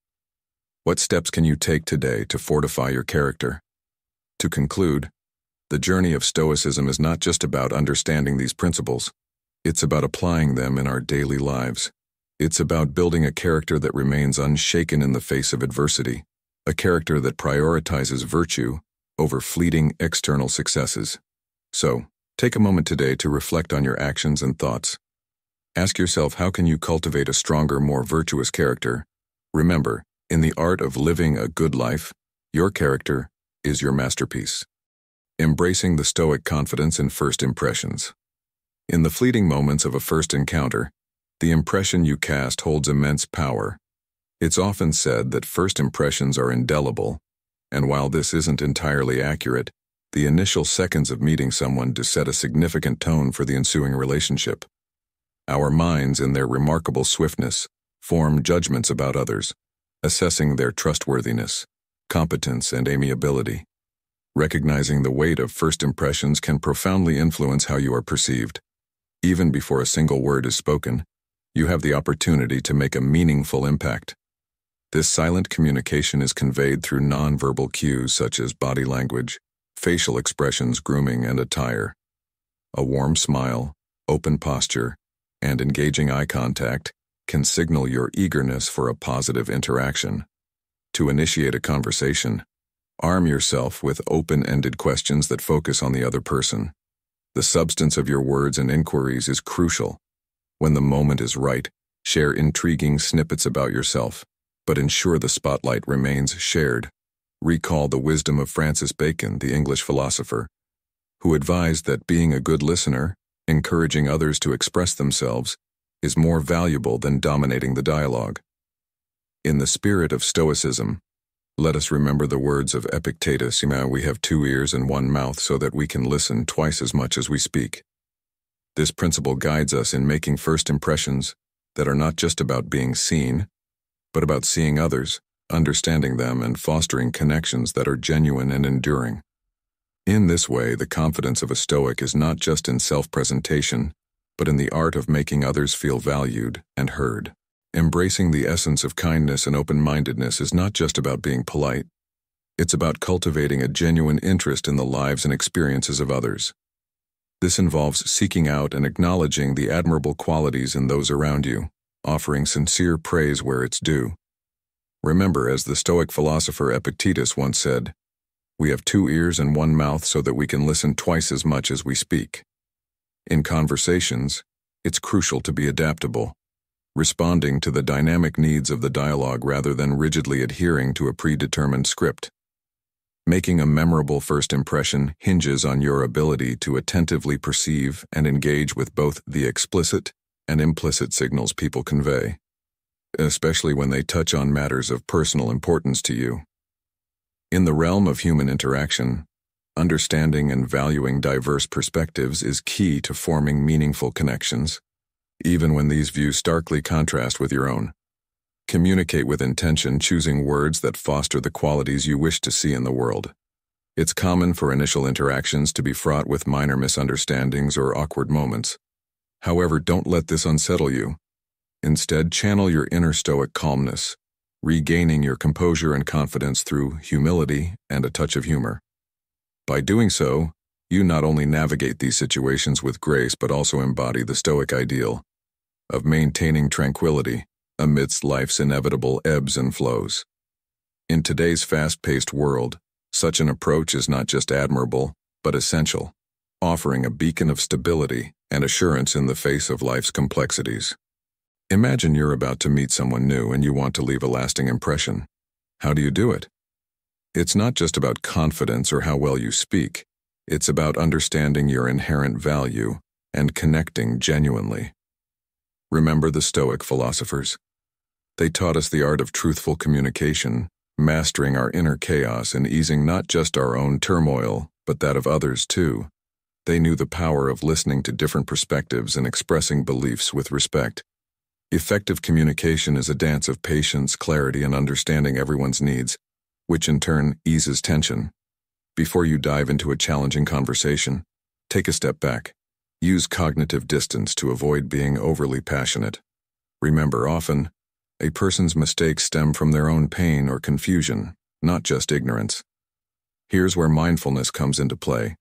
What steps can you take today to fortify your character? To conclude, the journey of Stoicism is not just about understanding these principles. It's about applying them in our daily lives. It's about building a character that remains unshaken in the face of adversity, a character that prioritizes virtue over fleeting external successes. So, take a moment today to reflect on your actions and thoughts. Ask yourself, how can you cultivate a stronger, more virtuous character? Remember, in the art of living a good life, your character is your masterpiece. Embracing the Stoic confidence in first impressions. In the fleeting moments of a first encounter, the impression you cast holds immense power. It's often said that first impressions are indelible, and while this isn't entirely accurate, the initial seconds of meeting someone do set a significant tone for the ensuing relationship. Our minds, in their remarkable swiftness, form judgments about others, assessing their trustworthiness, competence, and amiability. Recognizing the weight of first impressions can profoundly influence how you are perceived. Even before a single word is spoken, you have the opportunity to make a meaningful impact. This silent communication is conveyed through nonverbal cues such as body language, facial expressions, grooming, and attire. A warm smile, open posture, and engaging eye contact can signal your eagerness for a positive interaction. To initiate a conversation, arm yourself with open-ended questions that focus on the other person. The substance of your words and inquiries is crucial. When the moment is right, share intriguing snippets about yourself, but ensure the spotlight remains shared. Recall the wisdom of Francis Bacon, the English philosopher, who advised that being a good listener, encouraging others to express themselves, is more valuable than dominating the dialogue. In the spirit of Stoicism, let us remember the words of Epictetus, "We have 2 ears and 1 mouth so that we can listen twice as much as we speak." This principle guides us in making first impressions that are not just about being seen, but about seeing others, understanding them, and fostering connections that are genuine and enduring. In this way, the confidence of a Stoic is not just in self-presentation, but in the art of making others feel valued and heard. Embracing the essence of kindness and open-mindedness is not just about being polite. It's about cultivating a genuine interest in the lives and experiences of others. This involves seeking out and acknowledging the admirable qualities in those around you, offering sincere praise where it's due. Remember, as the Stoic philosopher Epictetus once said, "We have 2 ears and 1 mouth so that we can listen twice as much as we speak." In conversations, it's crucial to be adaptable, responding to the dynamic needs of the dialogue rather than rigidly adhering to a predetermined script. Making a memorable first impression hinges on your ability to attentively perceive and engage with both the explicit and implicit signals people convey, especially when they touch on matters of personal importance to you. In the realm of human interaction, understanding and valuing diverse perspectives is key to forming meaningful connections, even when these views starkly contrast with your own. Communicate with intention, choosing words that foster the qualities you wish to see in the world. It's common for initial interactions to be fraught with minor misunderstandings or awkward moments. However, don't let this unsettle you. Instead, channel your inner Stoic calmness, regaining your composure and confidence through humility and a touch of humor. By doing so, you not only navigate these situations with grace but also embody the Stoic ideal of maintaining tranquility amidst life's inevitable ebbs and flows. In today's fast-paced world, such an approach is not just admirable, but essential, offering a beacon of stability and assurance in the face of life's complexities. Imagine you're about to meet someone new and you want to leave a lasting impression. How do you do it? It's not just about confidence or how well you speak. It's about understanding your inherent value and connecting genuinely. Remember the Stoic philosophers? They taught us the art of truthful communication, mastering our inner chaos and easing not just our own turmoil, but that of others too. They knew the power of listening to different perspectives and expressing beliefs with respect. Effective communication is a dance of patience, clarity, and understanding everyone's needs, which in turn eases tension. Before you dive into a challenging conversation, take a step back. Use cognitive distance to avoid being overly passionate. Remember, often, a person's mistakes stem from their own pain or confusion, not just ignorance. Here's where mindfulness comes into play.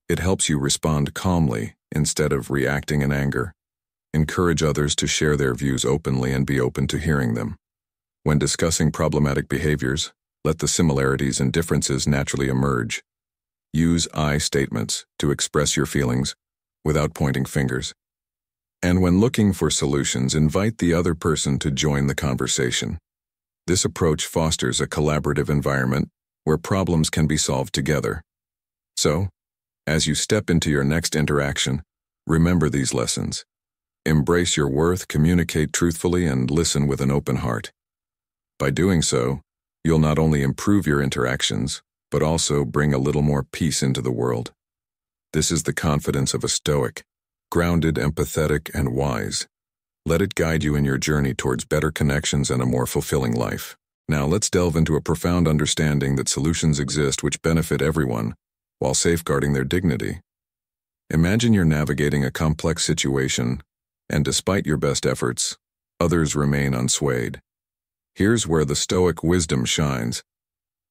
It helps you respond calmly instead of reacting in anger. Encourage others to share their views openly and be open to hearing them. When discussing problematic behaviors, let the similarities and differences naturally emerge. Use I statements to express your feelings without pointing fingers. And when looking for solutions, invite the other person to join the conversation. This approach fosters a collaborative environment where problems can be solved together. So, as you step into your next interaction, remember these lessons. Embrace your worth, communicate truthfully, and listen with an open heart. By doing so, you'll not only improve your interactions, but also bring a little more peace into the world. This is the confidence of a Stoic, grounded, empathetic, and wise. Let it guide you in your journey towards better connections and a more fulfilling life. Now let's delve into a profound understanding that solutions exist which benefit everyone, while safeguarding their dignity. Imagine you're navigating a complex situation, and despite your best efforts, others remain unswayed. Here's where the Stoic wisdom shines.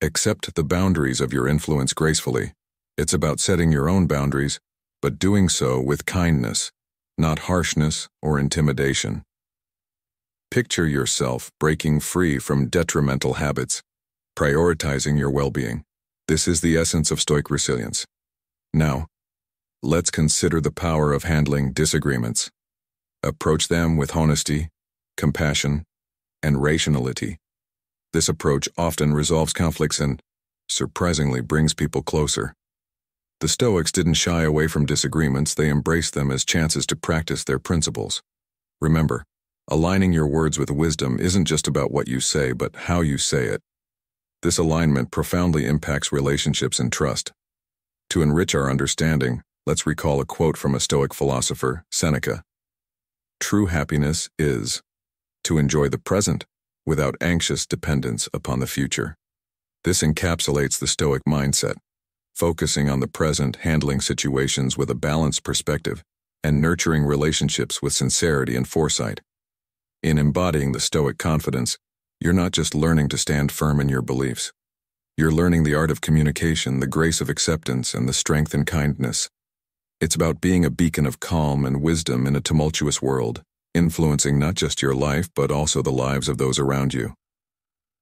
Accept the boundaries of your influence gracefully. It's about setting your own boundaries, but doing so with kindness, not harshness or intimidation. Picture yourself breaking free from detrimental habits, prioritizing your well-being. This is the essence of Stoic resilience. Now, let's consider the power of handling disagreements. Approach them with honesty, compassion, and rationality. This approach often resolves conflicts and, surprisingly, brings people closer. The Stoics didn't shy away from disagreements, they embraced them as chances to practice their principles. Remember, aligning your words with wisdom isn't just about what you say, but how you say it. This alignment profoundly impacts relationships and trust. To enrich our understanding, let's recall a quote from a Stoic philosopher, Seneca. True happiness is to enjoy the present without anxious dependence upon the future. This encapsulates the Stoic mindset, focusing on the present, handling situations with a balanced perspective, and nurturing relationships with sincerity and foresight. In embodying the Stoic confidence, you're not just learning to stand firm in your beliefs. You're learning the art of communication, the grace of acceptance, and the strength in kindness. It's about being a beacon of calm and wisdom in a tumultuous world, influencing not just your life but also the lives of those around you.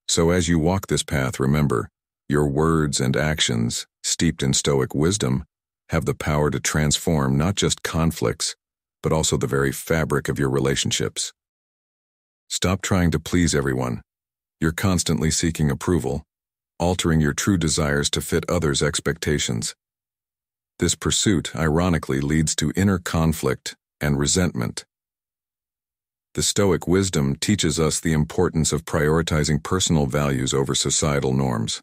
So as you walk this path, remember, your words and actions, steeped in Stoic wisdom, have the power to transform not just conflicts, but also the very fabric of your relationships. Stop trying to please everyone. You're constantly seeking approval, altering your true desires to fit others' expectations. This pursuit, ironically, leads to inner conflict and resentment. The Stoic wisdom teaches us the importance of prioritizing personal values over societal norms.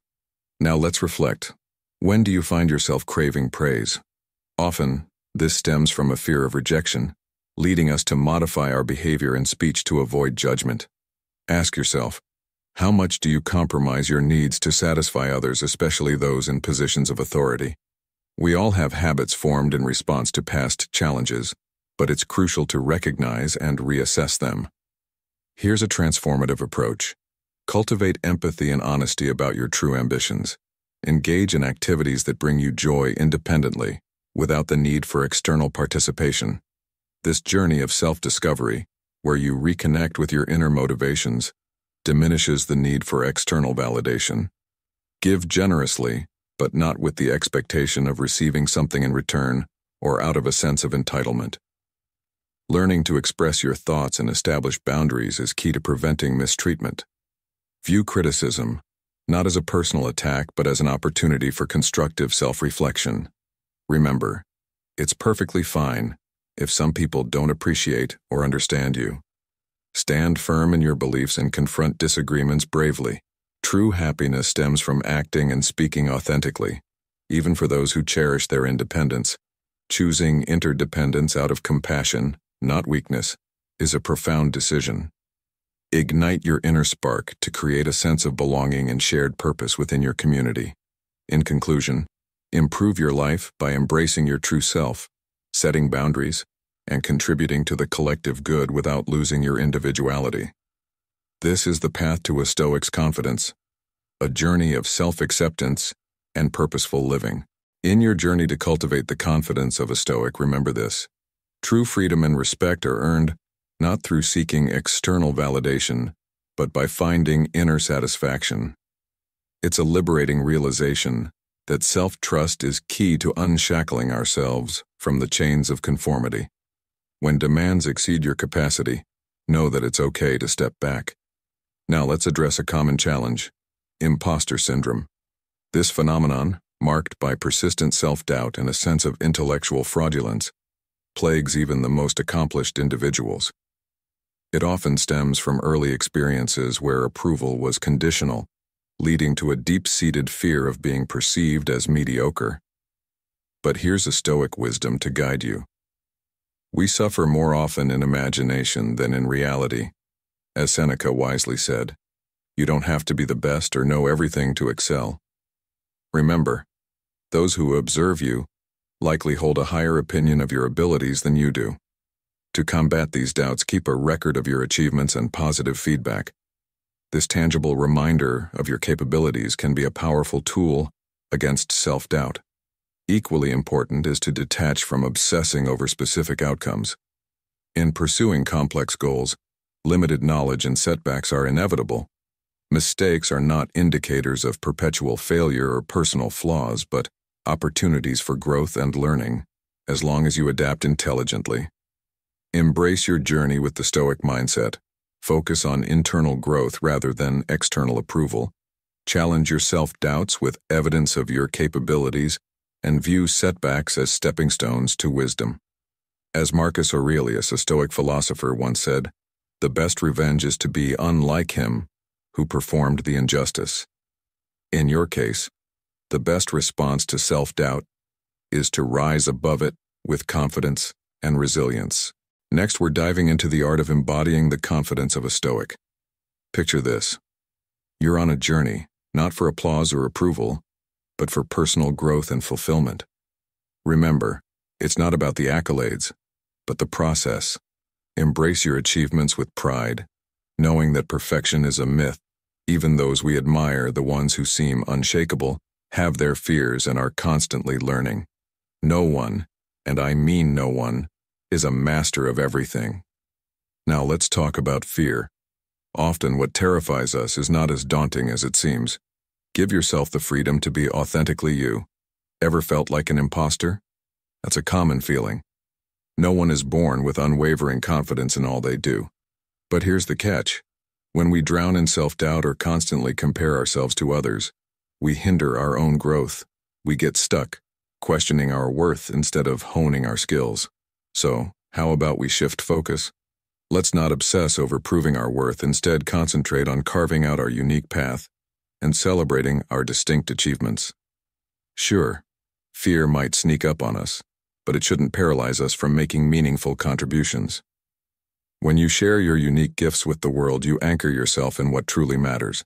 Now let's reflect. When do you find yourself craving praise? Often, this stems from a fear of rejection, leading us to modify our behavior and speech to avoid judgment. Ask yourself, how much do you compromise your needs to satisfy others, especially those in positions of authority? We all have habits formed in response to past challenges, but it's crucial to recognize and reassess them. Here's a transformative approach. Cultivate empathy and honesty about your true ambitions. Engage in activities that bring you joy independently, without the need for external participation. This journey of self-discovery, where you reconnect with your inner motivations, diminishes the need for external validation. Give generously, but not with the expectation of receiving something in return or out of a sense of entitlement. Learning to express your thoughts and establish boundaries is key to preventing mistreatment. View criticism, not as a personal attack, but as an opportunity for constructive self-reflection. Remember, it's perfectly fine if some people don't appreciate or understand you. Stand firm in your beliefs and confront disagreements bravely. True happiness stems from acting and speaking authentically, even for those who cherish their independence. Choosing interdependence out of compassion, not weakness, is a profound decision. Ignite your inner spark to create a sense of belonging and shared purpose within your community. In conclusion, improve your life by embracing your true self, setting boundaries, and contributing to the collective good without losing your individuality. This is the path to a Stoic's confidence, a journey of self-acceptance and purposeful living. In your journey to cultivate the confidence of a Stoic, remember this. True freedom and respect are earned not through seeking external validation, but by finding inner satisfaction. It's a liberating realization that self-trust is key to unshackling ourselves from the chains of conformity. When demands exceed your capacity, know that it's okay to step back. Now let's address a common challenge: imposter syndrome. This phenomenon, marked by persistent self-doubt and a sense of intellectual fraudulence, plagues even the most accomplished individuals. It often stems from early experiences where approval was conditional, leading to a deep-seated fear of being perceived as mediocre. But here's a Stoic wisdom to guide you. We suffer more often in imagination than in reality, as Seneca wisely said. You don't have to be the best or know everything to excel. Remember, those who observe you likely hold a higher opinion of your abilities than you do. To combat these doubts, keep a record of your achievements and positive feedback. This tangible reminder of your capabilities can be a powerful tool against self-doubt. Equally important is to detach from obsessing over specific outcomes. In pursuing complex goals, limited knowledge and setbacks are inevitable. Mistakes are not indicators of perpetual failure or personal flaws, but opportunities for growth and learning, as long as you adapt intelligently. Embrace your journey with the Stoic mindset. Focus on internal growth rather than external approval. Challenge your self-doubts with evidence of your capabilities, and view setbacks as stepping stones to wisdom. As Marcus Aurelius, a Stoic philosopher, once said, "The best revenge is to be unlike him who performed the injustice." In your case, the best response to self-doubt is to rise above it with confidence and resilience. Next, we're diving into the art of embodying the confidence of a Stoic. Picture this. You're on a journey, not for applause or approval, but for personal growth and fulfillment. Remember, it's not about the accolades, but the process. Embrace your achievements with pride, knowing that perfection is a myth. Even those we admire, the ones who seem unshakable, have their fears and are constantly learning. No one, and I mean no one, is a master of everything. Now let's talk about fear. Often what terrifies us is not as daunting as it seems. Give yourself the freedom to be authentically you. Ever felt like an imposter? That's a common feeling. No one is born with unwavering confidence in all they do. But here's the catch. When we drown in self-doubt or constantly compare ourselves to others, we hinder our own growth. We get stuck, questioning our worth instead of honing our skills. So, how about we shift focus? Let's not obsess over proving our worth, instead concentrate on carving out our unique path and celebrating our distinct achievements. Sure, fear might sneak up on us, but it shouldn't paralyze us from making meaningful contributions. When you share your unique gifts with the world, you anchor yourself in what truly matters.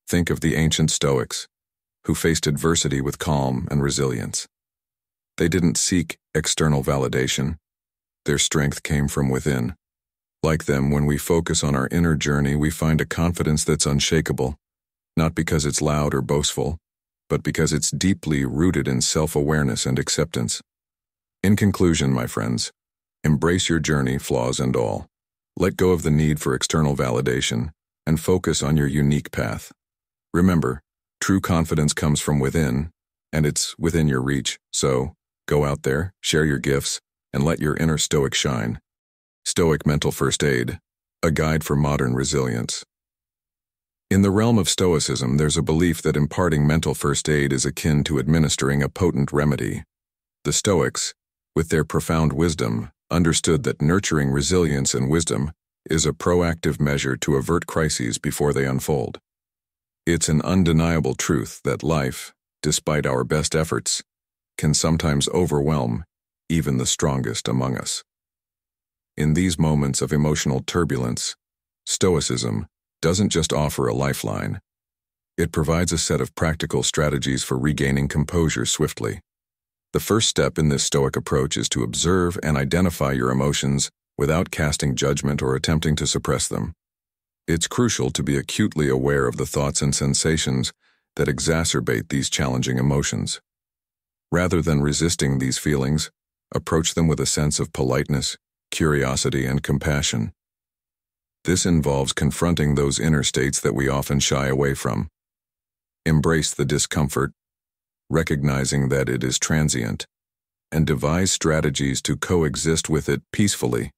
Think of the ancient Stoics, who faced adversity with calm and resilience. They didn't seek external validation. Their strength came from within. Like them, when we focus on our inner journey, we find a confidence that's unshakable, not because it's loud or boastful, but because it's deeply rooted in self-awareness and acceptance. In conclusion, my friends, embrace your journey, flaws and all. Let go of the need for external validation and focus on your unique path. Remember, true confidence comes from within, and it's within your reach, so go out there, share your gifts, and let your inner Stoic shine. Stoic Mental First Aid, a guide for modern resilience. In the realm of Stoicism, there's a belief that imparting mental first aid is akin to administering a potent remedy. The Stoics, with their profound wisdom, understood that nurturing resilience and wisdom is a proactive measure to avert crises before they unfold. It's an undeniable truth that life, despite our best efforts, can sometimes overwhelm even the strongest among us. In these moments of emotional turbulence, Stoicism doesn't just offer a lifeline. It provides a set of practical strategies for regaining composure swiftly. The first step in this Stoic approach is to observe and identify your emotions without casting judgment or attempting to suppress them. It's crucial to be acutely aware of the thoughts and sensations that exacerbate these challenging emotions. Rather than resisting these feelings, approach them with a sense of politeness, curiosity, and compassion. This involves confronting those inner states that we often shy away from. Embrace the discomfort, recognizing that it is transient, and devise strategies to coexist with it peacefully,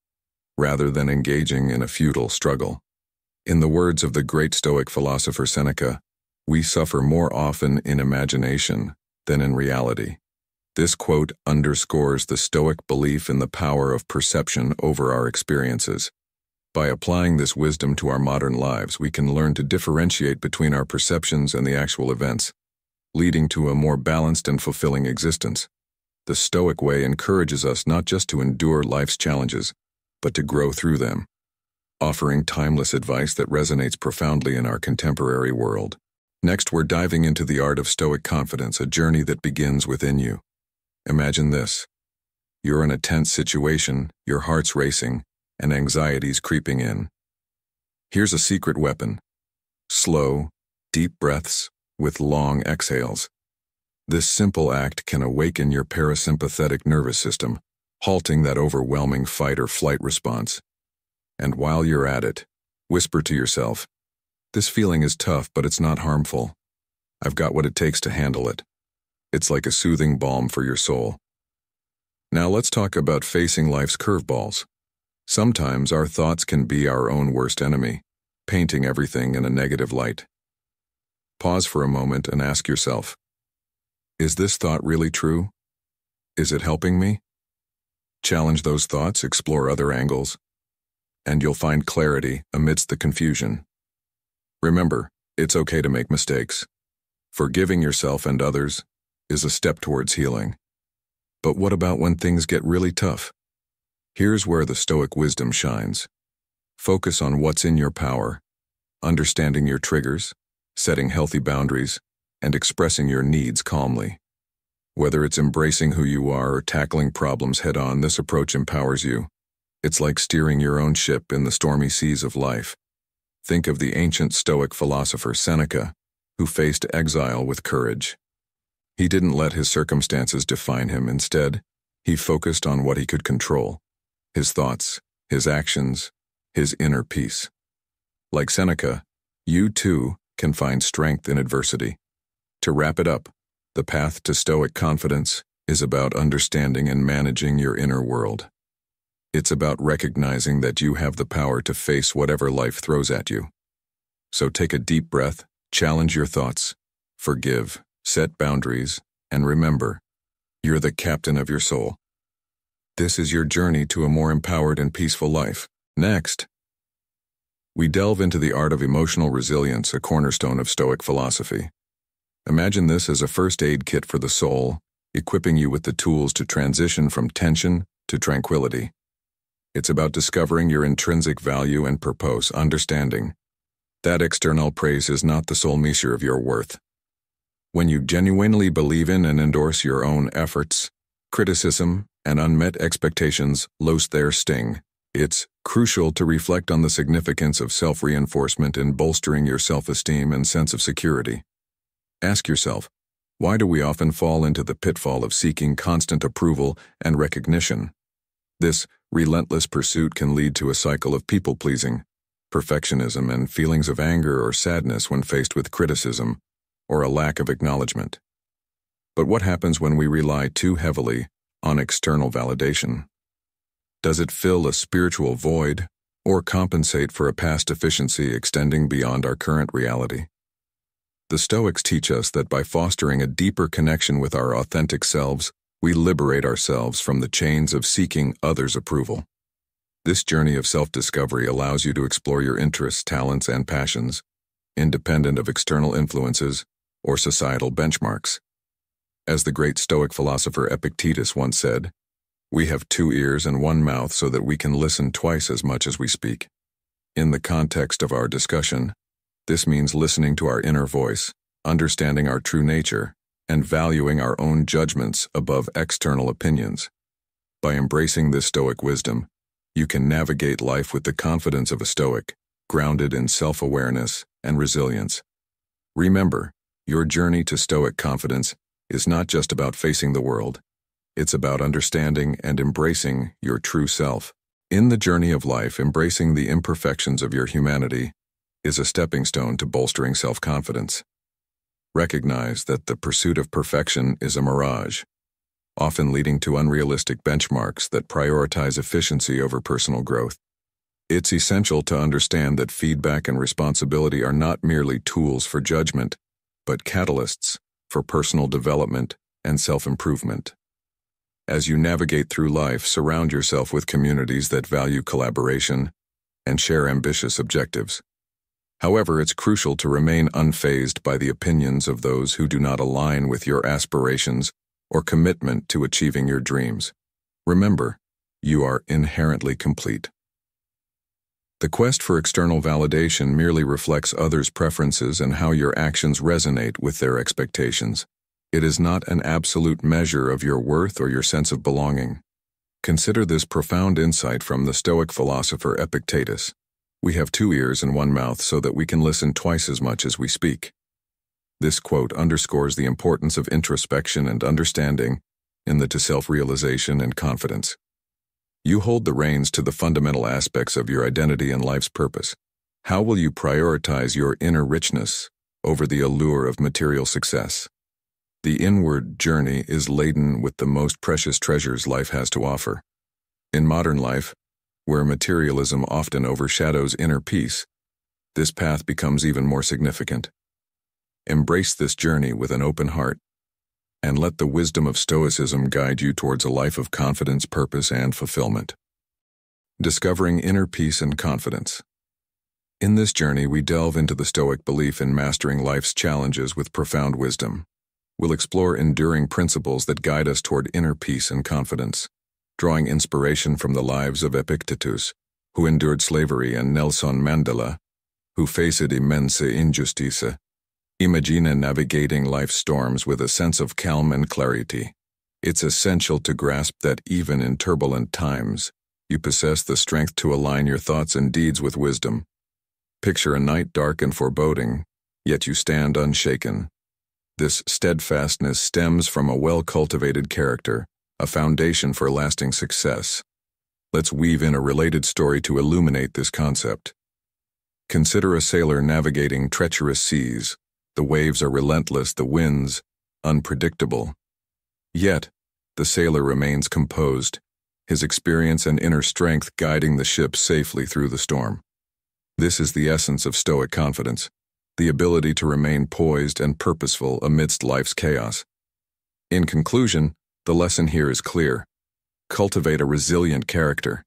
rather than engaging in a futile struggle. In the words of the great Stoic philosopher Seneca, we suffer more often in imagination than in reality. This quote underscores the Stoic belief in the power of perception over our experiences. By applying this wisdom to our modern lives, we can learn to differentiate between our perceptions and the actual events, leading to a more balanced and fulfilling existence. The Stoic way encourages us not just to endure life's challenges, but to grow through them. offering timeless advice that resonates profoundly in our contemporary world. Next, we're diving into the art of Stoic confidence, a journey that begins within you. Imagine this. You're in a tense situation, your heart's racing, and anxiety's creeping in. Here's a secret weapon. Slow, deep breaths with long exhales. This simple act can awaken your parasympathetic nervous system, halting that overwhelming fight or flight response. And while you're at it, whisper to yourself, "This feeling is tough, but it's not harmful. I've got what it takes to handle it." It's like a soothing balm for your soul. Now let's talk about facing life's curveballs. Sometimes our thoughts can be our own worst enemy, painting everything in a negative light. Pause for a moment and ask yourself, is this thought really true? Is it helping me? Challenge those thoughts, explore other angles, and you'll find clarity amidst the confusion. Remember, it's okay to make mistakes. Forgiving yourself and others is a step towards healing. But what about when things get really tough? Here's where the Stoic wisdom shines. Focus on what's in your power, understanding your triggers, setting healthy boundaries, and expressing your needs calmly. Whether it's embracing who you are or tackling problems head-on, this approach empowers you. It's like steering your own ship in the stormy seas of life. Think of the ancient Stoic philosopher Seneca, who faced exile with courage. He didn't let his circumstances define him. Instead, he focused on what he could control: his thoughts, his actions, his inner peace. Like Seneca, you too can find strength in adversity. To wrap it up, the path to Stoic confidence is about understanding and managing your inner world. It's about recognizing that you have the power to face whatever life throws at you. So take a deep breath, challenge your thoughts, forgive, set boundaries, and remember, you're the captain of your soul. This is your journey to a more empowered and peaceful life. Next, we delve into the art of emotional resilience, a cornerstone of Stoic philosophy. Imagine this as a first aid kit for the soul, equipping you with the tools to transition from tension to tranquility. It's about discovering your intrinsic value and purpose, understanding that external praise is not the sole measure of your worth. When you genuinely believe in and endorse your own efforts, criticism and unmet expectations lose their sting. It's crucial to reflect on the significance of self-reinforcement in bolstering your self-esteem and sense of security. Ask yourself, why do we often fall into the pitfall of seeking constant approval and recognition? This relentless pursuit can lead to a cycle of people-pleasing, perfectionism, and feelings of anger or sadness when faced with criticism or a lack of acknowledgement. But what happens when we rely too heavily on external validation? Does it fill a spiritual void or compensate for a past deficiency extending beyond our current reality? The Stoics teach us that by fostering a deeper connection with our authentic selves, we liberate ourselves from the chains of seeking others' approval. This journey of self-discovery allows you to explore your interests, talents, and passions, independent of external influences or societal benchmarks. As the great Stoic philosopher Epictetus once said, "We have 2 ears and 1 mouth so that we can listen twice as much as we speak." In the context of our discussion, this means listening to our inner voice, understanding our true nature, and valuing our own judgments above external opinions. By embracing this Stoic wisdom, you can navigate life with the confidence of a Stoic, grounded in self-awareness and resilience. Remember, your journey to Stoic confidence is not just about facing the world. It's about understanding and embracing your true self. In the journey of life, embracing the imperfections of your humanity is a stepping stone to bolstering self-confidence. Recognize that the pursuit of perfection is a mirage, often leading to unrealistic benchmarks that prioritize efficiency over personal growth. It's essential to understand that feedback and responsibility are not merely tools for judgment, but catalysts for personal development and self-improvement. As you navigate through life, surround yourself with communities that value collaboration and share ambitious objectives. However, it's crucial to remain unfazed by the opinions of those who do not align with your aspirations or commitment to achieving your dreams. Remember, you are inherently complete. The quest for external validation merely reflects others' preferences and how your actions resonate with their expectations. It is not an absolute measure of your worth or your sense of belonging. Consider this profound insight from the Stoic philosopher Epictetus. We have 2 ears and 1 mouth so that we can listen twice as much as we speak. This quote underscores the importance of introspection and understanding in the self-realization and confidence. You hold the reins to the fundamental aspects of your identity and life's purpose. How will you prioritize your inner richness over the allure of material success? The inward journey is laden with the most precious treasures life has to offer. In modern life, where materialism often overshadows inner peace, this path becomes even more significant. Embrace this journey with an open heart, and let the wisdom of Stoicism guide you towards a life of confidence, purpose, and fulfillment. Discovering inner peace and confidence. In this journey, we delve into the Stoic belief in mastering life's challenges with profound wisdom. We'll explore enduring principles that guide us toward inner peace and confidence, drawing inspiration from the lives of Epictetus, who endured slavery, and Nelson Mandela, who faced immense injustice. Imagine navigating life's storms with a sense of calm and clarity. It's essential to grasp that even in turbulent times, you possess the strength to align your thoughts and deeds with wisdom. Picture a night dark and foreboding, yet you stand unshaken. This steadfastness stems from a well-cultivated character, a foundation for lasting success. Let's weave in a related story to illuminate this concept. Consider a sailor navigating treacherous seas. The waves are relentless, the winds unpredictable. Yet, the sailor remains composed, his experience and inner strength guiding the ship safely through the storm. This is the essence of Stoic confidence, the ability to remain poised and purposeful amidst life's chaos. In conclusion, the lesson here is clear. Cultivate a resilient character.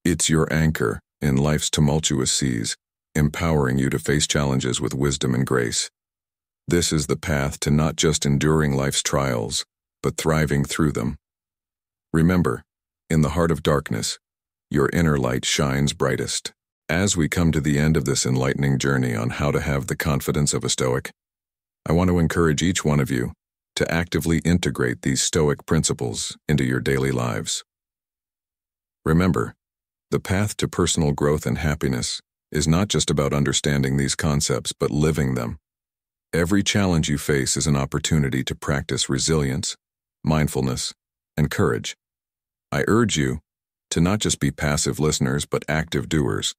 It's your anchor in life's tumultuous seas, empowering you to face challenges with wisdom and grace. This is the path to not just enduring life's trials, but thriving through them. Remember, in the heart of darkness, your inner light shines brightest. As we come to the end of this enlightening journey on how to have the confidence of a Stoic, I want to encourage each one of you to actively integrate these Stoic principles into your daily lives. Remember, the path to personal growth and happiness is not just about understanding these concepts, but living them. Every challenge you face is an opportunity to practice resilience, mindfulness, and courage. I urge you to not just be passive listeners, but active doers.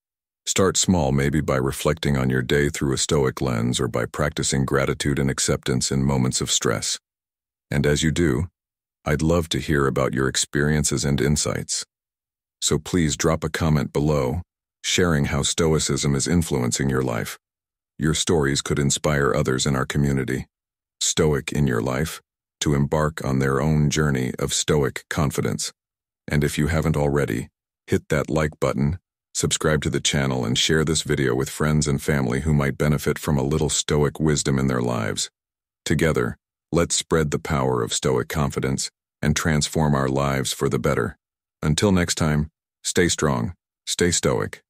Start small, maybe by reflecting on your day through a Stoic lens or by practicing gratitude and acceptance in moments of stress. And as you do, I'd love to hear about your experiences and insights. So please drop a comment below, sharing how Stoicism is influencing your life. Your stories could inspire others in our community, Stoic in Your Life, to embark on their own journey of Stoic confidence. And if you haven't already, hit that like button, subscribe to the channel, and share this video with friends and family who might benefit from a little Stoic wisdom in their lives. Together, let's spread the power of Stoic confidence and transform our lives for the better. Until next time, stay strong, stay Stoic,